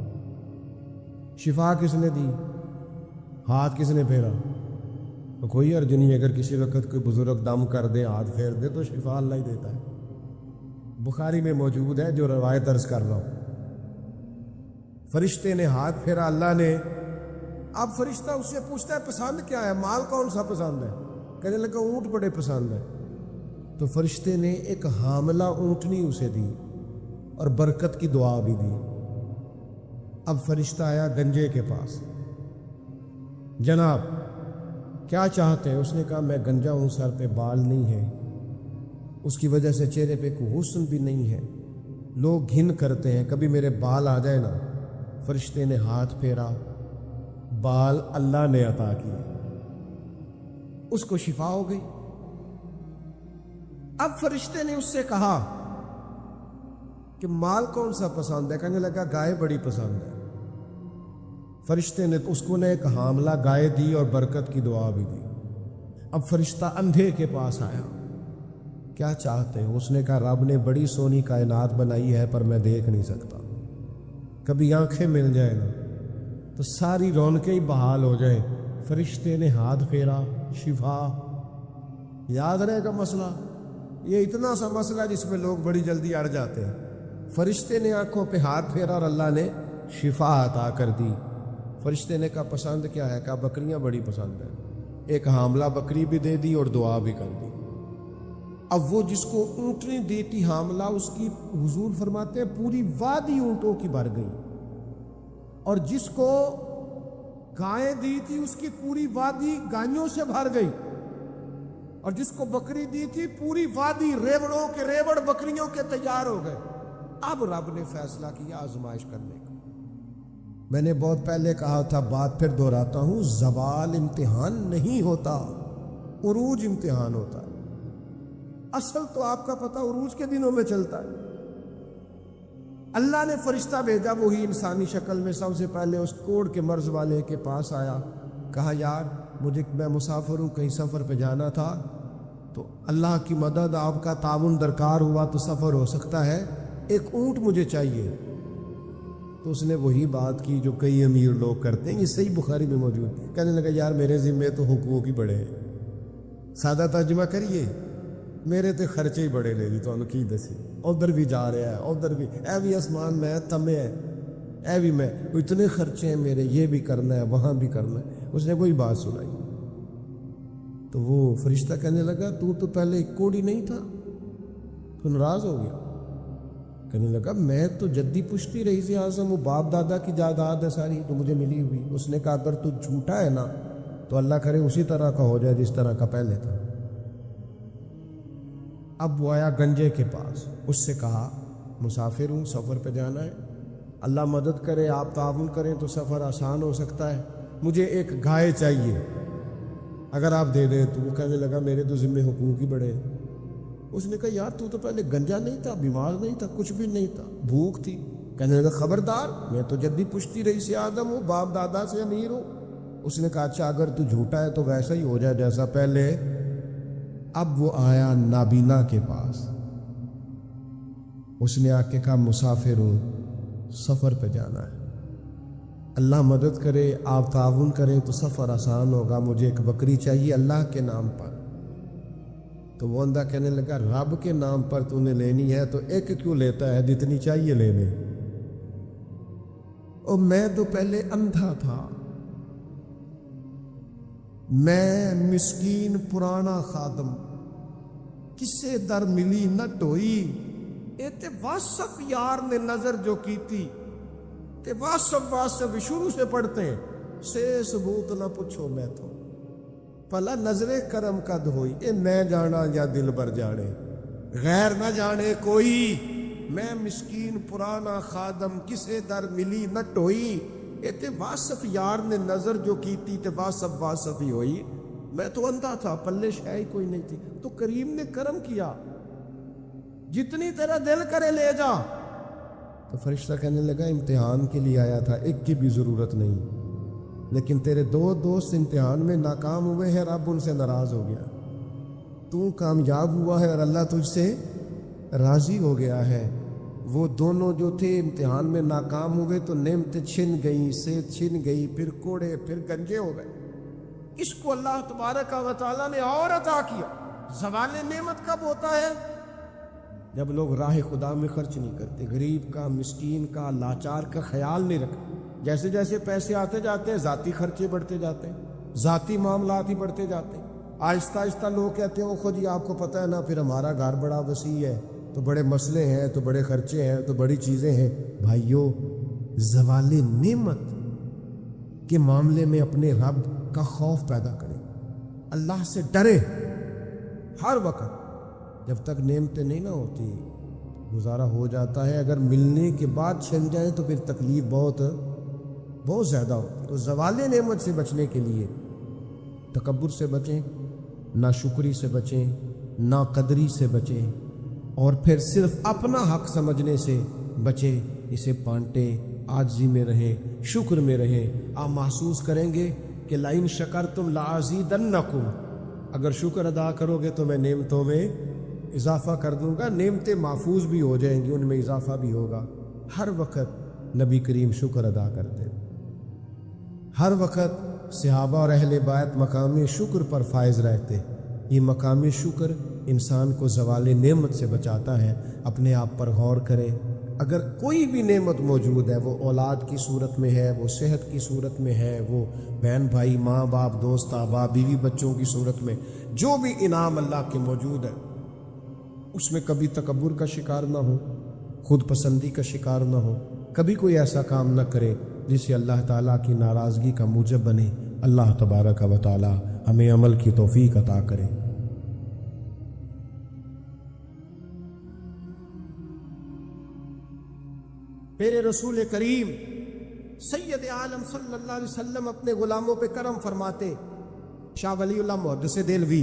شفا کس نے دی؟ ہاتھ کس نے پھیرا؟ تو کوئی حرج نہیں، اگر کسی وقت کوئی بزرگ دم کر دے، ہاتھ پھیر دے تو شفا اللہ ہی دیتا ہے۔ بخاری میں موجود ہے جو روایت عرض کر رہا ہوں۔ فرشتے نے ہاتھ پھیرا، اللہ نے۔ اب فرشتہ اس سے پوچھتا ہے پسند کیا ہے، مال کون سا پسند ہے؟ کہنے لگا اونٹ بڑے پسند ہے۔ تو فرشتے نے ایک حاملہ اونٹنی اسے دی اور برکت کی دعا بھی دی۔ اب فرشتہ آیا گنجے کے پاس، جناب کیا چاہتے ہیں؟ اس نے کہا میں گنجا ہوں، سر پہ بال نہیں ہے، اس کی وجہ سے چہرے پہ کوئی حسن بھی نہیں ہے، لوگ گھن کرتے ہیں، کبھی میرے بال آ جائے نا۔ فرشتے نے ہاتھ پھیرا، بال اللہ نے عطا کیے، اس کو شفا ہو گئی۔ اب فرشتے نے اس سے کہا کہ مال کون سا پسند ہے؟ کہنے لگا گائے بڑی پسند ہے۔ فرشتے نے اس کو ایک حاملہ گائے دی اور برکت کی دعا بھی دی۔ اب فرشتہ اندھے کے پاس آیا، کیا چاہتے ہیں؟ اس نے کہا رب نے بڑی سونی کائنات بنائی ہے پر میں دیکھ نہیں سکتا، کبھی آنکھیں مل جائے نا تو ساری رونقیں ہی بحال ہو جائیں۔ فرشتے نے ہاتھ پھیرا، شفا۔ یاد رہے گا مسئلہ، یہ اتنا سا مسئلہ جس میں لوگ بڑی جلدی اڑ جاتے ہیں۔ فرشتے نے آنکھوں پہ ہاتھ پھیرا اور اللہ نے شفا عطا کر دی۔ فرشتے نے کہا پسند کیا ہے؟ کہا بکریاں بڑی پسند ہیں۔ ایک حاملہ بکری بھی دے دی اور دعا بھی کر دی۔ اب وہ جس کو اونٹنی دی تھی حاملہ، اس کی حضور فرماتے ہیں پوری وادی اونٹوں کی بھر گئی، اور جس کو گائیں دی تھی اس کی پوری وادی گائیوں سے بھر گئی، اور جس کو بکری دی تھی پوری وادی ریوڑوں کے ریوڑ بکریوں کے تیار ہو گئے۔ اب رب نے فیصلہ کیا آزمائش کرنے کا۔ میں نے بہت پہلے کہا تھا، بات پھر دہراتا ہوں، زوال امتحان نہیں ہوتا، عروج امتحان ہوتا ہے۔ اصل تو آپ کا پتہ عروج کے دنوں میں چلتا ہے۔ اللہ نے فرشتہ بھیجا، وہی انسانی شکل میں، سب سے پہلے اس کوڑ کے مرض والے کے پاس آیا، کہا یار میں مسافر ہوں، کہیں سفر پہ جانا تھا، تو اللہ کی مدد، آپ کا تعاون درکار ہوا تو سفر ہو سکتا ہے، ایک اونٹ مجھے چاہیے۔ تو اس نے وہی بات کی جو کئی امیر لوگ کرتے ہیں، یہ صحیح بخاری میں موجود ہے۔ کہنے لگا یار میرے ذمے تو حقوق ہی بڑے ہیں، سادہ ترجمہ کریے، میرے تے خرچے ہی بڑے لے لی، تو انہوں کی دسی، ادھر بھی جا رہا ہے، ادھر بھی، اے بھی آسمان میں تمے ہے، اے بھی میں، اتنے خرچے ہیں میرے، یہ بھی کرنا ہے، وہاں بھی کرنا ہے۔ اس نے کوئی بات سنائی تو وہ فرشتہ کہنے لگا تو پہلے کوڑی نہیں تھا، تو ناراض ہو گیا۔ کہنے لگا میں تو جدی پشتی رہی سے اعظم، وہ باپ دادا کی جائیداد ہے ساری تو مجھے ملی ہوئی۔ اس نے کہا اگر تو جھوٹا ہے نا تو اللہ کرے اسی طرح کا ہو جائے جس طرح کا پہلے تھا۔ اب وہ آیا گنجے کے پاس، اس سے کہا مسافر ہوں، سفر پہ جانا ہے، اللہ مدد کرے، آپ تعاون کریں تو سفر آسان ہو سکتا ہے، مجھے ایک گائے چاہیے، اگر آپ دے دیں تو۔ وہ کہنے لگا میرے تو ذمے حقوق ہی بڑے ہیں۔ اس نے کہا یار تو پہلے گنجا نہیں تھا، بیمار نہیں تھا، کچھ بھی نہیں تھا، بھوک تھی۔ کہنے لگا خبردار، میں تو جدی پشتی رہی سے آدم ہوں، باپ دادا سے امیر ہوں۔ اس نے کہا اچھا اگر تو جھوٹا ہے تو ویسا ہی ہو جائے جیسا پہلے۔ اب وہ آیا نابینا کے پاس، اس نے آ کے کہا مسافر ہوں، سفر پہ جانا ہے، اللہ مدد کرے، آپ تعاون کریں تو سفر آسان ہوگا، مجھے ایک بکری چاہیے اللہ کے نام پر۔ تو وہ اندھا کہنے لگا رب کے نام پر تو نے لینی ہے تو ایک کیوں لیتا ہے، جتنی چاہیے لے لے۔ اور میں تو پہلے اندھا تھا، میں مسکین پرانا خادم، کسے در ملی نہ ٹوئی، تے واصف یار نے نظر جو کی تھی، تے واصف شروع سے پڑھتے ہیں، سے ثبوت نہ پوچھو میں تو، پلا نظر کرم قد ہوئی، اے میں جانا یا دل بر جانے، غیر نہ جانے کوئی، میں مسکین پرانا خادم، کسے در ملی نہ ٹوئی، تے واصف یار نے نظر جو کی تھی، تے واصف ہی ہوئی، میں تو اندھا تھا، پلے شے ہی کوئی نہیں تھی، تو کریم نے کرم کیا، جتنی تیرا دل کرے لے جا۔ تو فرشتہ کہنے لگا امتحان کے لیے آیا تھا، ایک کی بھی ضرورت نہیں، لیکن تیرے دو دوست امتحان میں ناکام ہوئے ہیں، رب ان سے ناراض ہو گیا، تو کامیاب ہوا ہے اور اللہ تجھ سے راضی ہو گیا ہے۔ وہ دونوں جو تھے امتحان میں ناکام ہوئے تو نعمتیں چھن گئیں، صحت چھن گئی، پھر کوڑے، پھر گنجے ہو گئے۔ اس کو اللہ تبارک و تعالیٰ نے اور عطا کیا۔ زوال نعمت کب ہوتا ہے؟ جب لوگ راہ خدا میں خرچ نہیں کرتے، غریب کا، مسکین کا، لاچار کا خیال نہیں رکھتے۔ جیسے جیسے پیسے آتے جاتے ہیں ذاتی خرچے بڑھتے جاتے ہیں، ذاتی معاملات ہی بڑھتے جاتے ہیں۔ آہستہ آہستہ لوگ کہتے ہیں وہ خود ہی آپ کو پتہ ہے نا، پھر ہمارا گھر بڑا وسیع ہے تو بڑے مسئلے ہیں، تو بڑے خرچے ہیں، تو بڑی چیزیں ہیں۔ بھائیو، زوال نعمت کے معاملے میں اپنے رب کا خوف پیدا کریں، اللہ سے ڈرے ہر وقت۔ جب تک نعمتیں نہیں نہ ہوتی گزارا ہو جاتا ہے، اگر ملنے کے بعد چھن جائیں تو پھر تکلیف بہت زیادہ ہوتی ہے۔ تو زوال نعمت سے بچنے کے لیے تکبر سے بچیں، ناشکری سے بچیں، ناقدری سے بچیں، اور پھر صرف اپنا حق سمجھنے سے بچیں۔ اسے بانٹیں، عاجزی میں رہیں، شکر میں رہیں۔ آپ محسوس کریں گے کہ لئن شکرتم لازیدنکم، اگر شکر ادا کرو گے تو میں نعمتوں میں اضافہ کر دوں گا۔ نعمتیں محفوظ بھی ہو جائیں گی، ان میں اضافہ بھی ہوگا۔ ہر وقت نبی کریم شکر ادا کرتے، ہر وقت صحابہ اور اہل بیت مقام شکر پر فائز رہتے۔ یہ مقام شکر انسان کو زوال نعمت سے بچاتا ہے۔ اپنے آپ پر غور کرے، اگر کوئی بھی نعمت موجود ہے، وہ اولاد کی صورت میں ہے، وہ صحت کی صورت میں ہے، وہ بہن بھائی، ماں باپ، دوست احباب، بیوی بچوں کی صورت میں، جو بھی انعام اللہ کے موجود ہے، اس میں کبھی تکبر کا شکار نہ ہو، خود پسندی کا شکار نہ ہو، کبھی کوئی ایسا کام نہ کرے جس سے اللہ تعالیٰ کی ناراضگی کا موجب بنے۔ اللہ تبارک و تعالیٰ ہمیں عمل کی توفیق عطا کرے۔ میرے رسول کریم سید عالم صلی اللہ علیہ وسلم اپنے غلاموں پہ کرم فرماتے۔ شاہ ولی اللہ محدث دہلوی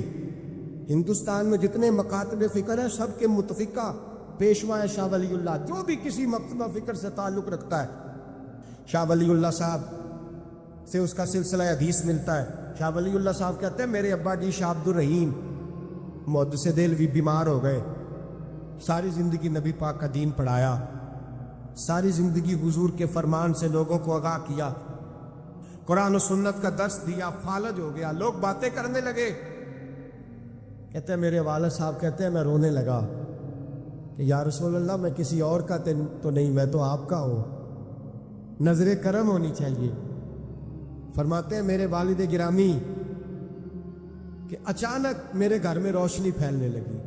ہندوستان میں جتنے مکاتب فکر ہیں سب کے متفقہ پیشوا ہے شاہ ولی اللہ، جو بھی کسی مکتبہ فکر سے تعلق رکھتا ہے شاہ ولی اللہ صاحب سے اس کا سلسلہ حدیث ملتا ہے۔ شاہ ولی اللہ صاحب کہتے ہیں میرے ابا جی شاہ عبد الرحیم محدث دہلوی بیمار ہو گئے، ساری زندگی نبی پاک کا دین پڑھایا، ساری زندگی حضور کے فرمان سے لوگوں کو آگاہ کیا، قرآن و سنت کا درس دیا، فالج ہو گیا، لوگ باتیں کرنے لگے۔ کہتے ہیں میرے والد صاحب کہتے ہیں میں رونے لگا کہ یا رسول اللہ میں کسی اور کا تو نہیں، میں تو آپ کا ہوں، نظر کرم ہونی چاہیے۔ فرماتے ہیں میرے والد گرامی کہ اچانک میرے گھر میں روشنی پھیلنے لگی،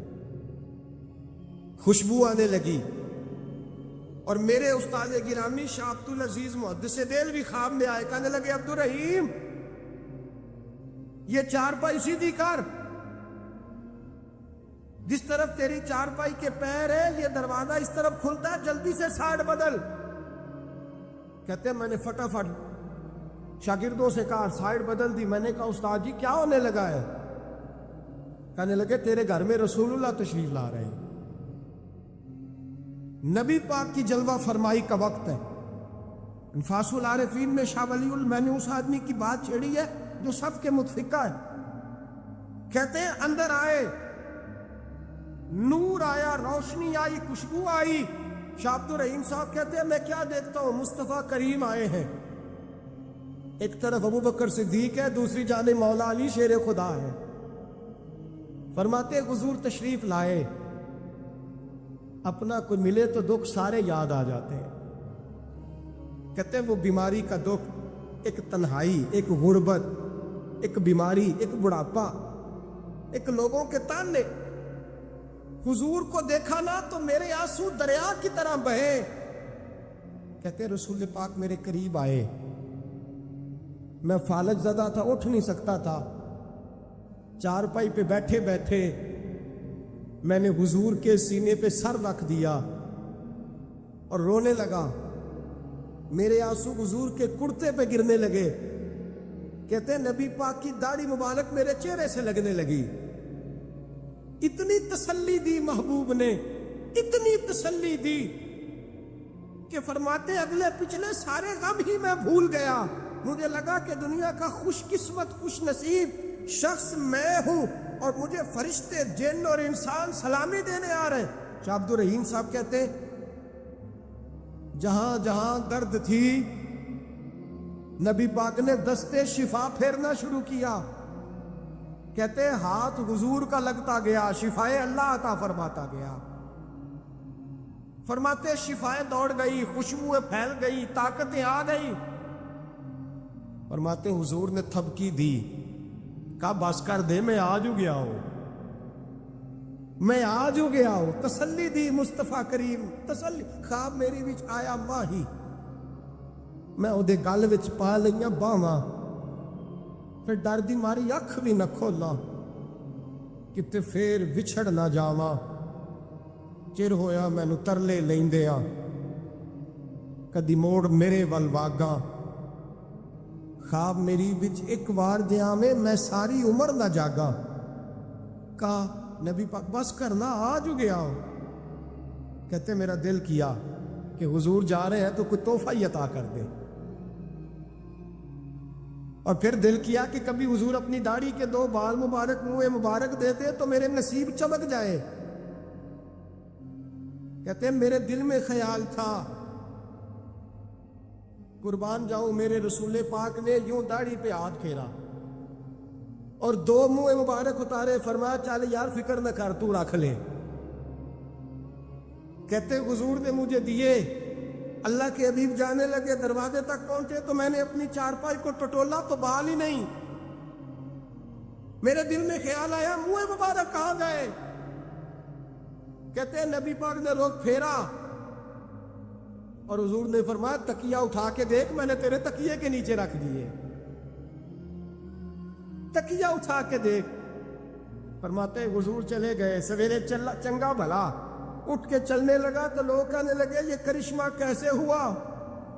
خوشبو آنے لگی، اور میرے استاد گرامی شاہ عبد العزیز محدث دہلوی خواب میں آئے، کہنے لگے عبد الرحیم یہ چارپائی سیدھی کر، جس طرف تیری چارپائی کے پیر ہے یہ دروازہ اس طرف کھلتا ہے، جلدی سے سائڈ بدل۔ کہتے ہیں میں نے فٹافٹ شاگردوں سے کہا سائڈ بدل دی۔ میں نے کہا استاد جی کیا ہونے لگا ہے؟ کہنے لگے تیرے گھر میں رسول اللہ تشریف لا رہے ہیں، نبی پاک کی جلوہ فرمائی کا وقت ہے۔ انفاس العارفین میں شاہ ولی میں نے اس آدمی کی بات چھیڑی ہے جو سب کے متفقہ ہے۔ کہتے ہیں اندر آئے، نور آیا، روشنی آئی، خوشبو آئی۔ شاہ عبد الرحیم صاحب کہتے ہیں میں کیا دیکھتا ہوں، مصطفیٰ کریم آئے ہیں، ایک طرف ابو بکر صدیق ہے، دوسری جانب مولا علی شیر خدا ہے۔ فرماتے حضور تشریف لائے، اپنا کوئی ملے تو دکھ سارے یاد آ جاتے ہیں۔ کہتے ہیں وہ بیماری کا دکھ، ایک تنہائی، ایک غربت، ایک بیماری، ایک بڑھاپا، ایک لوگوں کے تانے، حضور کو دیکھا نا تو میرے آنسو دریا کی طرح بہے۔ کہتے ہیں رسول پاک میرے قریب آئے، میں فالج زدہ تھا، اٹھ نہیں سکتا تھا، چارپائی پہ بیٹھے بیٹھے میں نے حضور کے سینے پہ سر رکھ دیا اور رونے لگا، میرے آنسو حضور کے کرتے پہ گرنے لگے۔ کہتے ہیں نبی پاک کی داڑھی مبارک میرے چہرے سے لگنے لگی۔ اتنی تسلی دی محبوب نے، اتنی تسلی دی کہ فرماتے اگلے پچھلے سارے غم ہی میں بھول گیا، مجھے لگا کہ دنیا کا خوش قسمت خوش نصیب شخص میں ہوں اور مجھے فرشتے جن اور انسان سلامی دینے آ رہے ہیں۔ شاہ عبد الرحیم صاحب کہتے ہیں جہاں جہاں درد تھی نبی پاک نے دستے شفا پھیرنا شروع کیا۔ کہتے ہیں ہاتھ حضور کا لگتا گیا، شفائے اللہ عطا فرماتا گیا۔ فرماتے شفائیں دوڑ گئی، خوشبوئیں پھیل گئی، طاقتیں آ گئی۔ فرماتے حضور نے تھپکی دی، کہا بس کر دے، میں آج ہو گیا ہوں، میں آج ہو گیا ہوں۔ تسلی دی مصطفیٰ کریم، تسلی۔ خواب میری وچ آیا ماہی، میں وہ گل وچ پا لئیاں باواں، پھر ڈر دی ماری اکھ بھی نہ کھولا، کتے پھر وچھڑ نہ جاواں۔ چر ہویا مینوں ترلے لیندیاں، کدی موڑ میرے ول واگاں۔ خواب میری وچ ایک وار جے میں ساری عمر نہ جاگا۔ کہا نبی پاک بس کرنا، آج ہو گیا ہو۔ کہتے میرا دل کیا کہ حضور جا رہے ہیں تو کوئی تحفہ ہی عطا کر دے، اور پھر دل کیا کہ کبھی حضور اپنی داڑھی کے 2 بال مبارک منہ مبارک دیتے تو میرے نصیب چمک جائے۔ کہتے ہیں میرے دل میں خیال تھا، قربان جاؤں میرے رسول پاک نے یوں داڑھی پہ ہاتھ پھیرا اور 2 منہ مبارک اتارے، فرمایا چل یار فکر نہ کر، تو رکھ لے۔ کہتے حضور نے مجھے دیے، اللہ کے حبیب جانے لگے، دروازے تک پہنچے تو میں نے اپنی چارپائی کو ٹٹولا تو بال ہی نہیں۔ میرے دل میں خیال آیا منہ مبارک کہاں گئے؟ کہتے ہیں نبی پاک نے رخ پھیرا اور حضور نے فرمایا تکیہ اٹھا کے دیکھ، میں نے تیرے تکیے کے نیچے رکھ دیے، تکیہ اٹھا کے دیکھ۔ فرماتے حضور چلے گئے، سویرے چنگا بھلا اٹھ کے چلنے لگا تو لوگ کہنے لگے یہ کرشمہ کیسے ہوا؟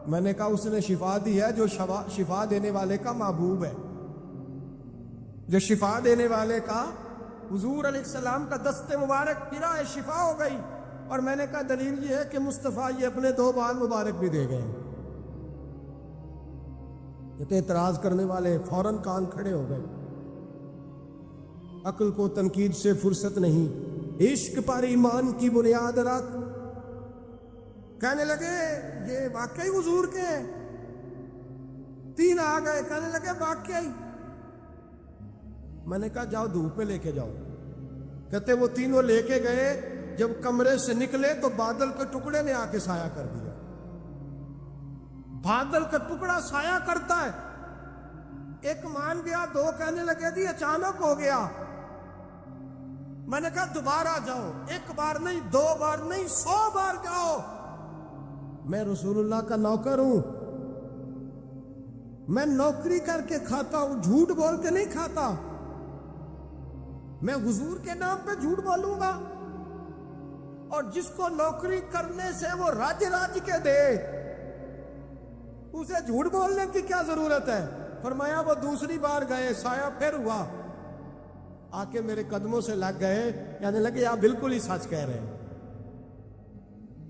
میں نے کہا اس نے شفا دی ہے، جو شفا دینے والے کا محبوب ہے، جو شفا دینے والے کا، حضور علیہ السلام کا دست مبارک پھرا ہے، شفا ہو گئی۔ اور میں نے کہا دلیل یہ ہے کہ مصطفیٰ یہ اپنے 2 بال مبارک بھی دے گئے۔ یہ اعتراض کرنے والے فوراً کان کھڑے ہو گئے۔ عقل کو تنقید سے فرصت نہیں، عشق پر ایمان کی بنیاد رکھ۔ کہنے لگے یہ واقعی حضور کے ہیں؟ 3 آ گئے، کہنے لگے واقعی۔ میں نے کہا جاؤ دھوپ پہ لے کے جاؤ۔ کہتے وہ تینوں لے کے گئے، جب کمرے سے نکلے تو بادل کے ٹکڑے نے آ کے سایہ کر دیا۔ بادل کا ٹکڑا سایہ کرتا ہے، ایک مان گیا، 2 کہنے لگے جی اچانک ہو گیا۔ میں نے کہا دوبارہ جاؤ، 1 بار نہیں، 2 بار نہیں، 100 بار جاؤ، میں رسول اللہ کا نوکر ہوں، میں نوکری کر کے کھاتا ہوں، جھوٹ بول کے نہیں کھاتا۔ میں حضور کے نام پہ جھوٹ بولوں گا؟ اور جس کو نوکری کرنے سے وہ راج کے دے، اسے جھوٹ بولنے کی کیا ضرورت ہے؟ فرمایا وہ دوسری بار گئے، سایہ پھر ہوا، آ کے میرے قدموں سے لگ گئے، کہنے لگے آپ بالکل ہی سچ کہہ رہے ہیں۔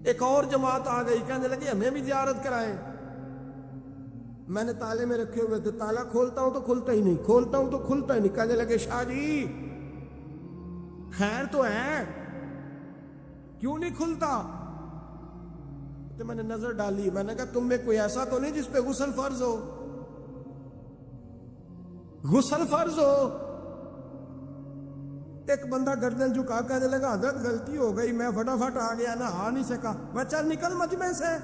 ایک اور جماعت آ گئی، کہنے لگے ہمیں بھی زیارت کرائیں۔ میں نے تالے میں رکھے ہوئے تھے، تالا کھولتا ہوں تو کھلتا ہی نہیں، کھولتا ہوں تو کھلتا ہی نہیں۔ کہنے لگے شاہ جی خیر تو ہے، کیوں نہیں کھلتا؟ تو میں نے نظر ڈالی، میں نے کہا تم میں کوئی ایسا تو نہیں جس پہ غسل فرض ہو؟ غسل فرض ہو؟ ایک بندہ گردن جھکا کہنے لگا حضرت غلطی ہو گئی، میں فٹافٹ آ گیا، نہ آ نہیں سکا۔ میں چل نکل مجمع سے۔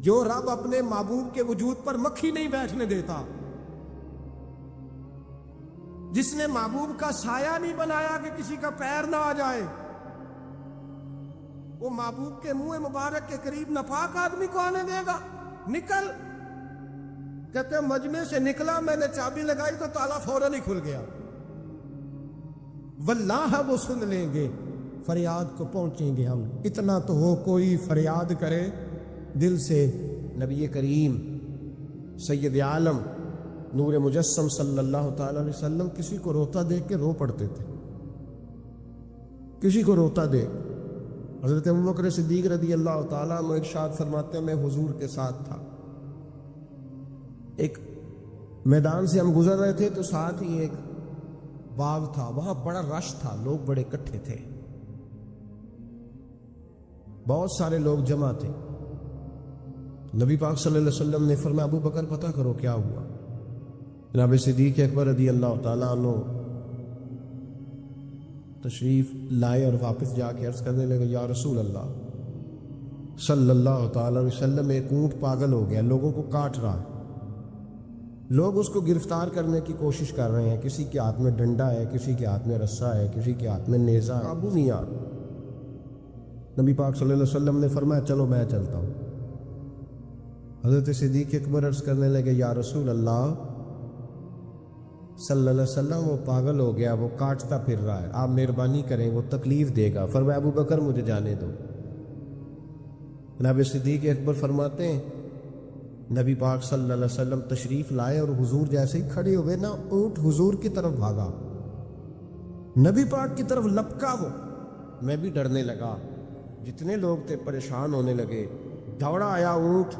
جو رب اپنے محبوب کے وجود پر مکھی نہیں بیٹھنے دیتا، جس نے محبوب کا سایہ نہیں بنایا کہ کسی کا پیر نہ آ جائے، وہ محبوب کے منہ مبارک کے قریب ناپاک آدمی کو آنے دے گا؟ نکل۔ کہتے مجمع سے نکلا، میں نے چابی لگائی تو تالا فوراً ہی کھل گیا۔ واللہ وہ سن لیں گے، فریاد کو پہنچیں گے ہم۔ اتنا تو ہو کوئی فریاد کرے دل سے۔ نبی کریم سید عالم نور مجسم صلی اللہ تعالی علیہ وسلم کسی کو روتا دیکھ کے رو پڑتے تھے، کسی کو روتا دیکھ۔ حضرت ابوبکر صدیق رضی اللہ تعالیٰ عنہ ارشاد فرماتے ہیں میں حضور کے ساتھ تھا، ایک میدان سے ہم گزر رہے تھے تو ساتھ ہی ایک باغ تھا، وہاں بڑا رش تھا، لوگ بڑے اکٹھے تھے، بہت سارے لوگ جمع تھے۔ نبی پاک صلی اللہ علیہ وسلم نے فرمایا ابو بکر پتہ کرو کیا ہوا۔ جناب صدیق اکبر رضی اللہ تعالیٰ عنہ تشریف لائے اور واپس جا کے عرض کرنے لگے یا رسول اللہ صلی اللہ تعالیٰ علیہ وسلم، ایک اونٹ پاگل ہو گیا، لوگوں کو کاٹ رہا ہے، لوگ اس کو گرفتار کرنے کی کوشش کر رہے ہیں، کسی کے ہاتھ میں ڈنڈا ہے، کسی کے ہاتھ میں رسا ہے، کسی کے ہاتھ میں نیزہ ہے، قابو نہیں آ رہا۔ نبی پاک صلی اللہ علیہ وسلم نے فرمایا چلو میں چلتا ہوں۔ حضرت صدیق اکبر عرض کرنے لگے یا رسول اللہ صلی اللہ علیہ وسلم، وہ پاگل ہو گیا، وہ کاٹتا پھر رہا ہے، آپ مہربانی کریں، وہ تکلیف دے گا۔ فرمایا ابو بکر مجھے جانے دو۔ جناب صدیق اکبر فرماتے ہیں نبی پاک صلی اللہ علیہ وسلم تشریف لائے اور حضور جیسے ہی کھڑے ہوئے نا، اونٹ حضور کی طرف بھاگا، نبی پاک کی طرف لپکا وہ، میں بھی ڈرنے لگا، جتنے لوگ تھے پریشان ہونے لگے، دوڑا آیا اونٹ،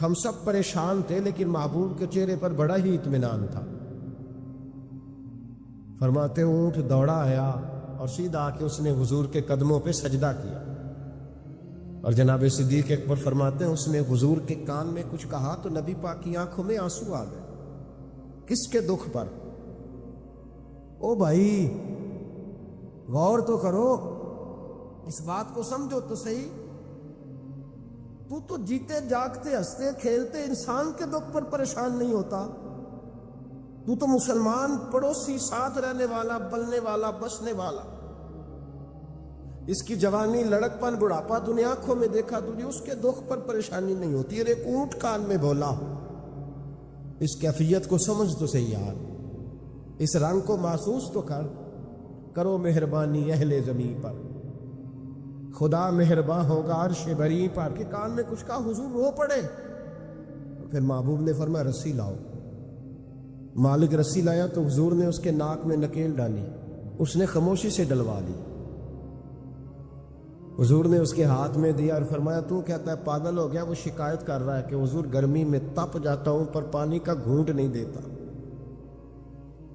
ہم سب پریشان تھے لیکن محبوب کے چہرے پر بڑا ہی اطمینان تھا۔ فرماتے اونٹ دوڑا آیا اور سیدھا آ کے اس نے حضور کے قدموں پہ سجدہ کیا، اور جناب صدیق اکبر فرماتے ہیں اس نے حضور کے کان میں کچھ کہا تو نبی پاک کی آنکھوں میں آنسو آ گئے۔ کس کے دکھ پر؟ او بھائی غور تو کرو، اس بات کو سمجھو تو صحیح، تو جیتے جاگتے ہنستے کھیلتے انسان کے دکھ پر پریشان نہیں ہوتا، تو مسلمان پڑوسی ساتھ رہنے والا، بلنے والا، بسنے والا، اس کی جوانی، لڑک پن، بڑھاپا تو نے آنکھوں میں دیکھا، تجھے اس کے دکھ پر پریشانی نہیں ہوتی۔ اور ایک اونٹ کان میں بولا، اس کیفیت کو سمجھ تو صحیح یار، اس رنگ کو محسوس تو کرو مہربانی اہل زمین پر، خدا مہرباں ہوگا عرش بری پر، کے کان میں کچھ کہا، حضور رو پڑے۔ پھر محبوب نے فرمایا رسی لاؤ۔ مالک رسی لایا تو حضور نے اس کے ناک میں نکیل ڈالی، اس نے خاموشی سے ڈلوا لی۔ حضور نے اس کے ہاتھ میں دیا اور فرمایا تو کہتا ہے پاگل ہو گیا، وہ شکایت کر رہا ہے کہ حضور گرمی میں تپ جاتا ہوں پر پانی کا گھونٹ نہیں دیتا۔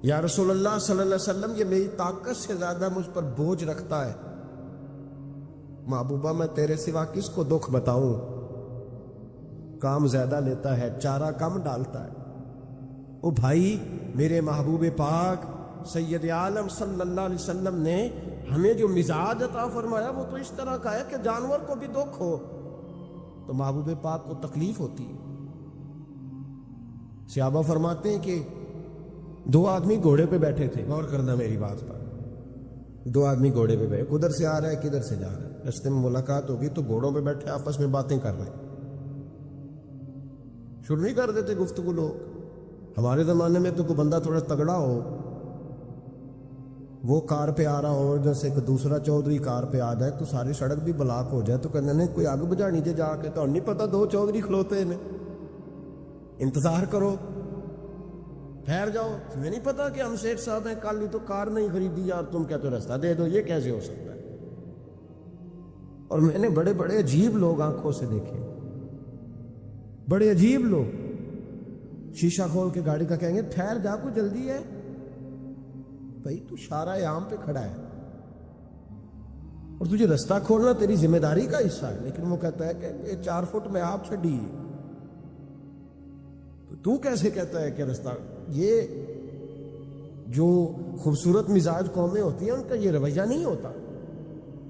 یا رسول اللہ صلی اللہ علیہ وسلم، یہ میری طاقت سے زیادہ مجھ پر بوجھ رکھتا ہے، محبوبہ میں تیرے سوا کس کو دکھ بتاؤں، کام زیادہ لیتا ہے، چارہ کم ڈالتا ہے۔ او بھائی، میرے محبوب پاک سید عالم صلی اللہ علیہ وسلم نے ہمیں جو مزاج عطا فرمایا وہ تو اس طرح کا ہے کہ جانور کو بھی دکھ ہو تو محبوب پاک کو تکلیف ہوتی ہے۔ صحابہ فرماتے ہیں کہ دو آدمی گھوڑے پہ بیٹھے تھے، غور کرنا میری بات پر، دو آدمی گھوڑے پہ بیٹھے، کدھر سے آ رہا ہے کدھر سے جا رہا ہے، رستے میں ملاقات ہوگی تو گھوڑوں پہ بیٹھے آپس میں باتیں کر رہے ہیں، شروع نہیں کر دیتے گفتگو لوگ۔ ہمارے زمانے میں تو کوئی بندہ تھوڑا تگڑا ہو، وہ کار پہ آ رہا ہو، جیسے کہ دوسرا چودھری کار پہ آ جائے تو ساری سڑک بھی بلاک ہو جائے تو کہنے نہیں کوئی آگ بجھا نیچے جا کے، تو نہیں پتا دو چودھری کھلوتے ہیں، انتظار کرو، ٹھہر جاؤ، تمہیں نہیں پتا کہ ہم شیخ صاحب ہیں، کل ہی تو کار نہیں خریدی اور تم کہتے ہو رستہ دے دو، یہ کیسے ہو سکتا ہے؟ اور میں نے بڑے بڑے عجیب لوگ آنکھوں سے دیکھے، بڑے عجیب لوگ شیشہ کھول کے گاڑی کا کہیں گے ٹھہر جا، کوئی جلدی ہے؟ بھائی تو شارع عام پہ کھڑا ہے اور تجھے رستہ کھولنا تیری ذمہ داری کا حصہ ہے، لیکن وہ کہتا ہے کہ یہ 4 فٹ میں آپ چھڑی، تو کیسے کہتا ہے کہ رستہ؟ یہ جو خوبصورت مزاج قومیں ہوتی ہیں ان کا یہ رویہ نہیں ہوتا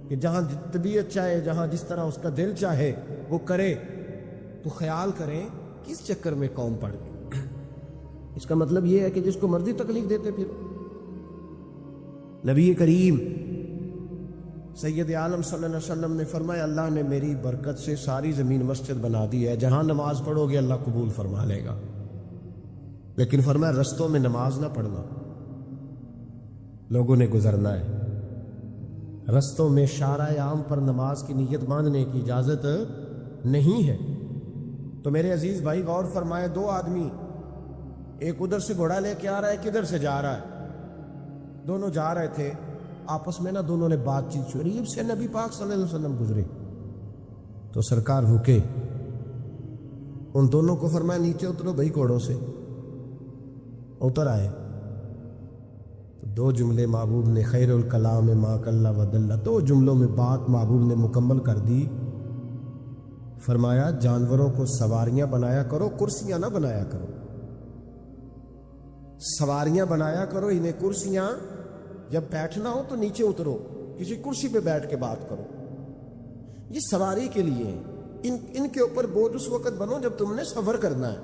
کہ جہاں طبیعت چاہے، جہاں جس طرح اس کا دل چاہے وہ کرے۔ تو خیال کریں کس چکر میں قوم پڑ گئی۔ اس کا مطلب یہ ہے کہ جس کو مرضی تکلیف دیتے پھر۔ نبی کریم سید عالم صلی اللہ علیہ وسلم نے فرمایا اللہ نے میری برکت سے ساری زمین مسجد بنا دی ہے، جہاں نماز پڑھو گے اللہ قبول فرما لے گا، لیکن فرمایا رستوں میں نماز نہ پڑھنا، لوگوں نے گزرنا ہے، رستوں میں شارع عام پر نماز کی نیت باندھنے کی اجازت نہیں ہے۔ تو میرے عزیز بھائی غور فرمائے، دو آدمی، ایک ادھر سے گھوڑا لے کے آ رہا ہے، کدھر سے جا رہا ہے، دونوں جا رہے تھے، آپس میں دونوں نے بات چیت قریب سے نبی پاک صلی اللہ علیہ وسلم گزرے تو سرکار رکے، ان دونوں کو فرمایا نیچے اترو بھائی، گھوڑوں سے اتر آئے تو دو جملے محبوب نے، خیر الکلام ما قل و دل، 2 جملوں میں بات محبوب نے مکمل کر دی۔ فرمایا جانوروں کو سواریاں بنایا کرو، کرسیاں نہ بنایا کرو۔ سواریاں بنایا کرو انہیں کرسیاں، جب بیٹھنا ہو تو نیچے اترو، کسی کرسی پہ بیٹھ کے بات کرو. یہ سواری کے لیے ہیں. ان کے اوپر بوجھ اس وقت بنو جب تم نے سفر کرنا ہے.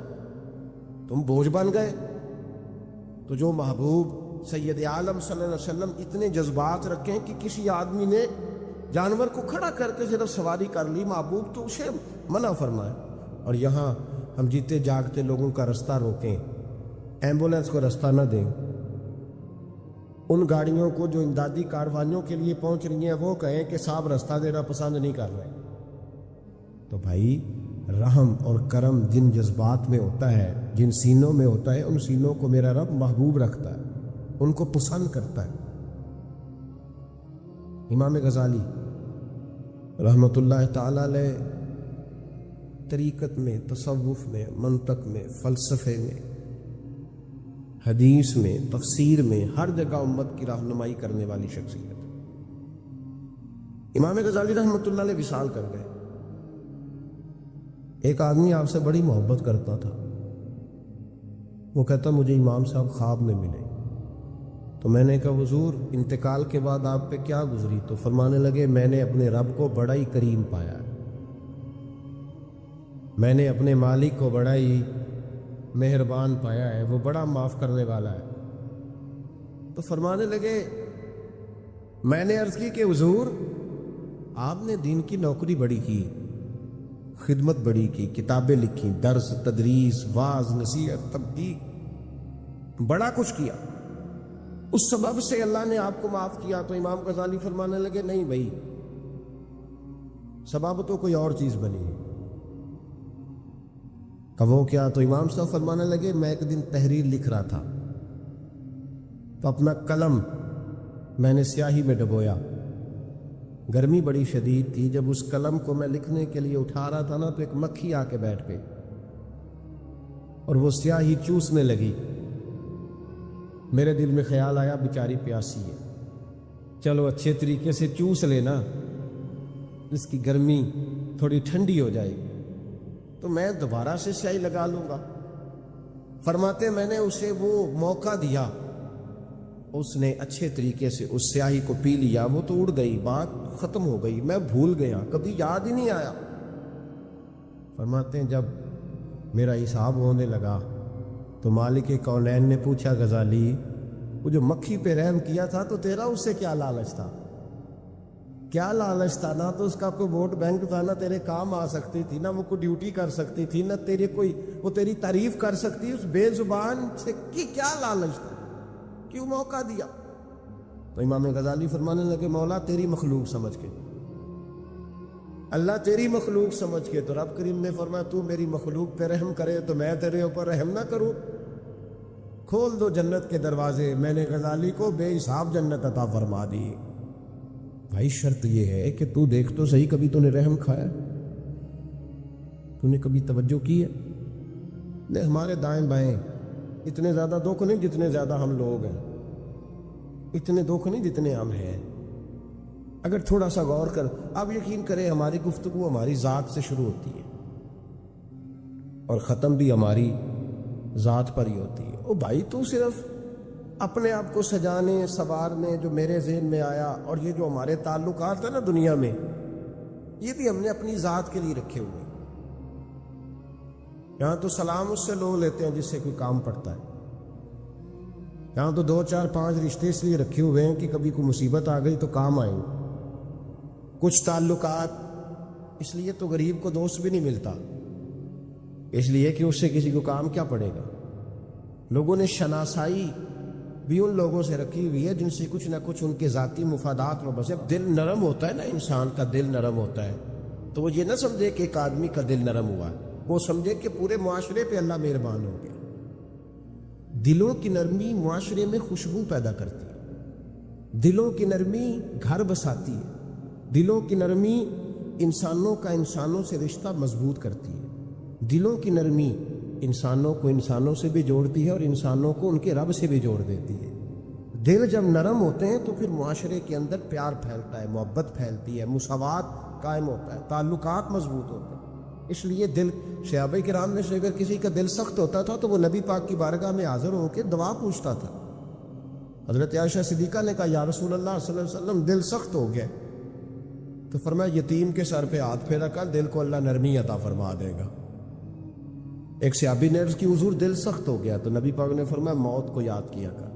تم بوجھ بن گئے تو جو محبوب سید عالم صلی اللہ علیہ وسلم اتنے جذبات رکھیں کہ کسی آدمی نے جانور کو کھڑا کر کے صرف سواری کر لی، محبوب تو اسے منع فرمائے. اور یہاں ہم جیتے جاگتے لوگوں کا رستہ روکیں، ایمبولینس کو رستہ نہ دیں. ان گاڑیوں کو جو امدادی کاروائیوں کے لیے پہنچ رہی ہیں وہ کہیں کہ صاحب رستہ دینا پسند نہیں کر رہے. تو بھائی رحم اور کرم جن جذبات میں ہوتا ہے، جن سینوں میں ہوتا ہے، ان سینوں کو میرا رب محبوب رکھتا ہے، ان کو پسند کرتا ہے. امام غزالی رحمۃ اللہ تعالی علیہ طریقت میں، تصوف میں، منطق میں، فلسفے میں، حدیث میں، تفسیر میں، ہر جگہ امت کی رہنمائی کرنے والی شخصیت. امام غزالی رحمۃ اللہ علیہ وصال کر گئے. ایک آدمی آپ سے بڑی محبت کرتا تھا، وہ کہتا مجھے امام صاحب خواب میں ملے. تو میں نے کہا حضور انتقال کے بعد آپ پہ کیا گزری؟ تو فرمانے لگے میں نے اپنے رب کو بڑا ہی کریم پایا ہے، میں نے اپنے مالک کو بڑا ہی مہربان پایا ہے، وہ بڑا معاف کرنے والا ہے. تو فرمانے لگے میں نے عرض کی کہ حضور آپ نے دین کی نوکری بڑی کی، خدمت بڑی کی، کتابیں لکھی، درس تدریس واعظ نصیحت تبلیغ، بڑا کچھ کیا، اس سبب سے اللہ نے آپ کو معاف کیا. تو امام غزالی فرمانے لگے نہیں بھائی، سبب تو کوئی اور چیز بنی ہے. وہ کیا؟ تو امام صاحب فرمانے لگے میں ایک دن تحریر لکھ رہا تھا تو اپنا قلم میں نے سیاہی میں ڈبویا، گرمی بڑی شدید تھی. جب اس قلم کو میں لکھنے کے لیے اٹھا رہا تھا نا تو ایک مکھی آ کے بیٹھ گئی اور وہ سیاہی چوسنے لگی. میرے دل میں خیال آیا بیچاری پیاسی ہے، چلو اچھے طریقے سے چوس لینا، اس کی گرمی تھوڑی ٹھنڈی ہو جائے گی تو میں دوبارہ سے سیاہی لگا لوں گا. فرماتے میں نے اسے وہ موقع دیا، اس نے اچھے طریقے سے اس سیاہی کو پی لیا، وہ تو اڑ گئی، بات ختم ہو گئی، میں بھول گیا، کبھی یاد ہی نہیں آیا. فرماتے ہیں جب میرا حساب ہونے لگا تو مالک کونین نے پوچھا غزالی وہ جو مکھی پہ رحم کیا تھا تو تیرا اس سے کیا لالچ تھا؟ کیا لالچ تھا؟ نہ تو اس کا کوئی ووٹ بینک تھا، نہ تیرے کام آ سکتی تھی، نہ وہ کوئی ڈیوٹی کر سکتی تھی، نہ تیرے کوئی وہ تیری تعریف کر سکتی. اس بے زبان سے کی کیا لالچ تھا؟ کیوں موقع دیا؟ تو امام غزالی فرمانے لگے مولا تیری مخلوق سمجھ کے، اللہ تیری مخلوق سمجھ کے. تو رب کریم نے فرمایا تو میری مخلوق پہ رحم کرے تو میں تیرے اوپر رحم نہ کروں؟ کھول دو جنت کے دروازے، میں نے غزالی کو بے حساب جنت عطا فرما دی. بھائی شرط یہ ہے کہ تو دیکھ تو صحیح، کبھی تو نے رحم کھایا؟ تو نے کبھی توجہ کی ہے؟ نہیں، ہمارے دائیں بائیں اتنے زیادہ دکھ نہیں جتنے زیادہ ہم لوگ ہیں، اتنے دکھ نہیں جتنے ہم ہیں. اگر تھوڑا سا غور کر، آپ یقین کریں ہماری گفتگو ہماری ذات سے شروع ہوتی ہے اور ختم بھی ہماری ذات پر ہی ہوتی ہے. او بھائی تو صرف اپنے آپ کو سجانے سنوارنے جو میرے ذہن میں آیا، اور یہ جو ہمارے تعلقات ہیں نا دنیا میں، یہ بھی ہم نے اپنی ذات کے لیے رکھے ہوئے. یہاں تو سلام اس سے لوگ لیتے ہیں جس سے کوئی کام پڑتا ہے، یہاں تو 2 4 5 رشتے اس لیے رکھے ہوئے ہیں کہ کبھی کوئی مصیبت آ گئی تو کام آئیں. کچھ تعلقات اس لیے تو غریب کو دوست بھی نہیں ملتا، اس لیے کہ اس سے کسی کو کام کیا پڑے گا. لوگوں نے شناسائی بھی ان لوگوں سے رکھی ہوئی ہے جن سے کچھ نہ کچھ ان کے ذاتی مفادات و بس. دل نرم ہوتا ہے نا، انسان کا دل نرم ہوتا ہے تو وہ یہ نہ سمجھے کہ ایک آدمی کا دل نرم ہوا ہے، وہ سمجھے کہ پورے معاشرے پہ اللہ مہربان ہو گیا. دلوں کی نرمی معاشرے میں خوشبو پیدا کرتی ہے، دلوں کی نرمی گھر بساتی ہے، دلوں کی نرمی انسانوں کا انسانوں سے رشتہ مضبوط کرتی ہے، دلوں کی نرمی انسانوں کو انسانوں سے بھی جوڑتی ہے اور انسانوں کو ان کے رب سے بھی جوڑ دیتی ہے. دل جب نرم ہوتے ہیں تو پھر معاشرے کے اندر پیار پھیلتا ہے، محبت پھیلتی ہے، مساوات قائم ہوتا ہے، تعلقات مضبوط ہوتے ہیں. اس لیے دل صحابہ کرام میں سے اگر کسی کا دل سخت ہوتا تھا تو وہ نبی پاک کی بارگاہ میں حاضر ہو کے دعا پوچھتا تھا. حضرت عائشہ صدیقہ نے کہا یا رسول اللہ صلی اللہ علیہ وسلم دل سخت ہو گیا. تو فرمایا یتیم کے سر پہ ہاتھ پھیرا کر, دل کو اللہ نرمی عطا فرما دے گا. ایک صحابی نے عرض کی حضور دل سخت ہو گیا, تو نبی پاک نے فرمایا موت کو یاد کیا کر,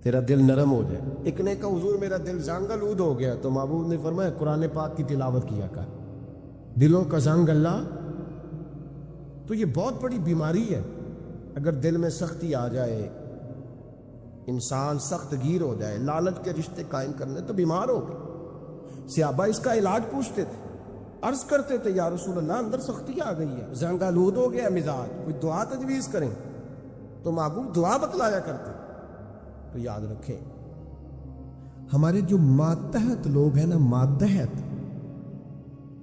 تیرا دل نرم ہو جائے. ایک نے کہا حضور میرا دل زنگ آلود ہو گیا, تو محبوب نے فرمایا قرآن پاک کی تلاوت کیا کر. دلوں کا زنگ اللہ, تو یہ بہت بڑی بیماری ہے. اگر دل میں سختی آ جائے, انسان سخت گیر ہو جائے, لالچ کے رشتے قائم کرنے, تو بیمار ہو گئے. صحابہ اس کا علاج پوچھتے تھے, عرض کرتے تھے یا رسول اللہ اندر سختی آ گئی ہے, زنگ آلود ہو گیا مزاج, کوئی دعا تجویز کریں. تو محبوب دعا بتلایا کرتے. تو یاد رکھیں ہمارے جو ماتحت لوگ ہیں نا, ماتحت,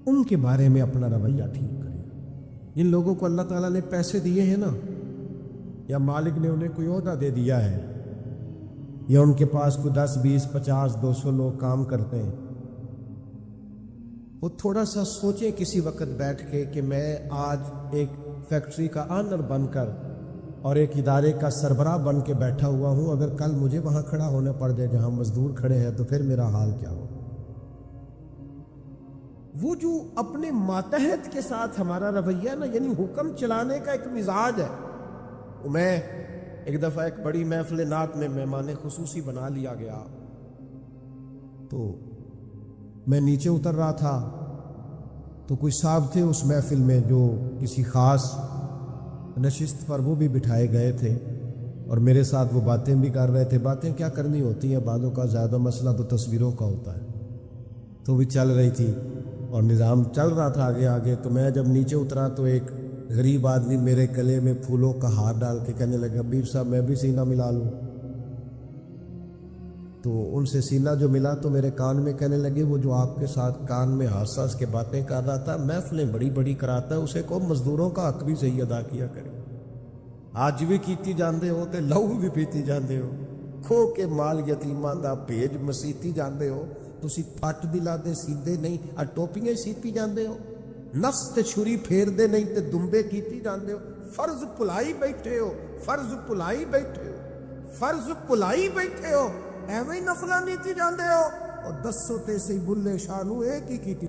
ان کے بارے میں اپنا رویہ ٹھیک کریں. جن لوگوں کو اللہ تعالیٰ نے پیسے دیے ہیں نا, یا مالک نے انہیں کوئی عہدہ دے دیا ہے, یا ان کے پاس کوئی 10 20 50 200 لوگ کام کرتے ہیں, وہ تھوڑا سا سوچیں کسی وقت بیٹھ کے کہ میں آج ایک فیکٹری کا آنر بن کر اور ایک ادارے کا سربراہ بن کے بیٹھا ہوا ہوں, اگر کل مجھے وہاں کھڑا ہونا پڑ جائے جہاں مزدور کھڑے ہیں, تو پھر میرا حال کیا ہو. وہ جو اپنے ماتحت کے ساتھ ہمارا رویہ نا, یعنی حکم چلانے کا ایک مزاج ہے. میں ایک دفعہ ایک بڑی محفل نعت میں مہمان خصوصی بنا لیا گیا, تو میں نیچے اتر رہا تھا, تو کوئی صاحب تھے اس محفل میں جو کسی خاص نشست پر وہ بھی بٹھائے گئے تھے, اور میرے ساتھ وہ باتیں بھی کر رہے تھے. باتیں کیا کرنی ہوتی ہیں, بعضوں کا زیادہ مسئلہ تو تصویروں کا ہوتا ہے, تو بھی چل رہی تھی اور نظام چل رہا تھا آگے آگے. تو میں جب نیچے اترا تو ایک غریب آدمی میرے گلے میں پھولوں کا ہار ڈال کے کہنے لگا حبیب صاحب میں بھی سینہ ملا لوں. تو ان سے سینہ جو ملا تو میرے کان میں کہنے لگے وہ جو آپ کے ساتھ کان میں ہنس ہنس کے باتیں کر رہا تھا, محفلیں بڑی بڑی کراتا ہے, اسے کو مزدوروں کا حق بھی صحیح ادا کیا کرے. آج بھی کیتی جاندے ہو تے لہو بھی پیتی جاندے ہو, کھو کے مال یتیماں دا بھیج مسیتی جاندے ہو, تسی پٹ دلا دے سیدھے نہیں, آ ٹوپیاں سیتی جاندے ہو, نفس تے چھری پھیر دے نہیں تے دمبے کیتی جاندے ہو. فرض پلائی بیٹھے ہو, فرض پلائی بیٹھے ہو, فرض پلائی بیٹھے ہو, ایویں نفلہ نیتی جاندے ہو, اور دسو تے سی بلے شاہ نو ایک ہی کیتی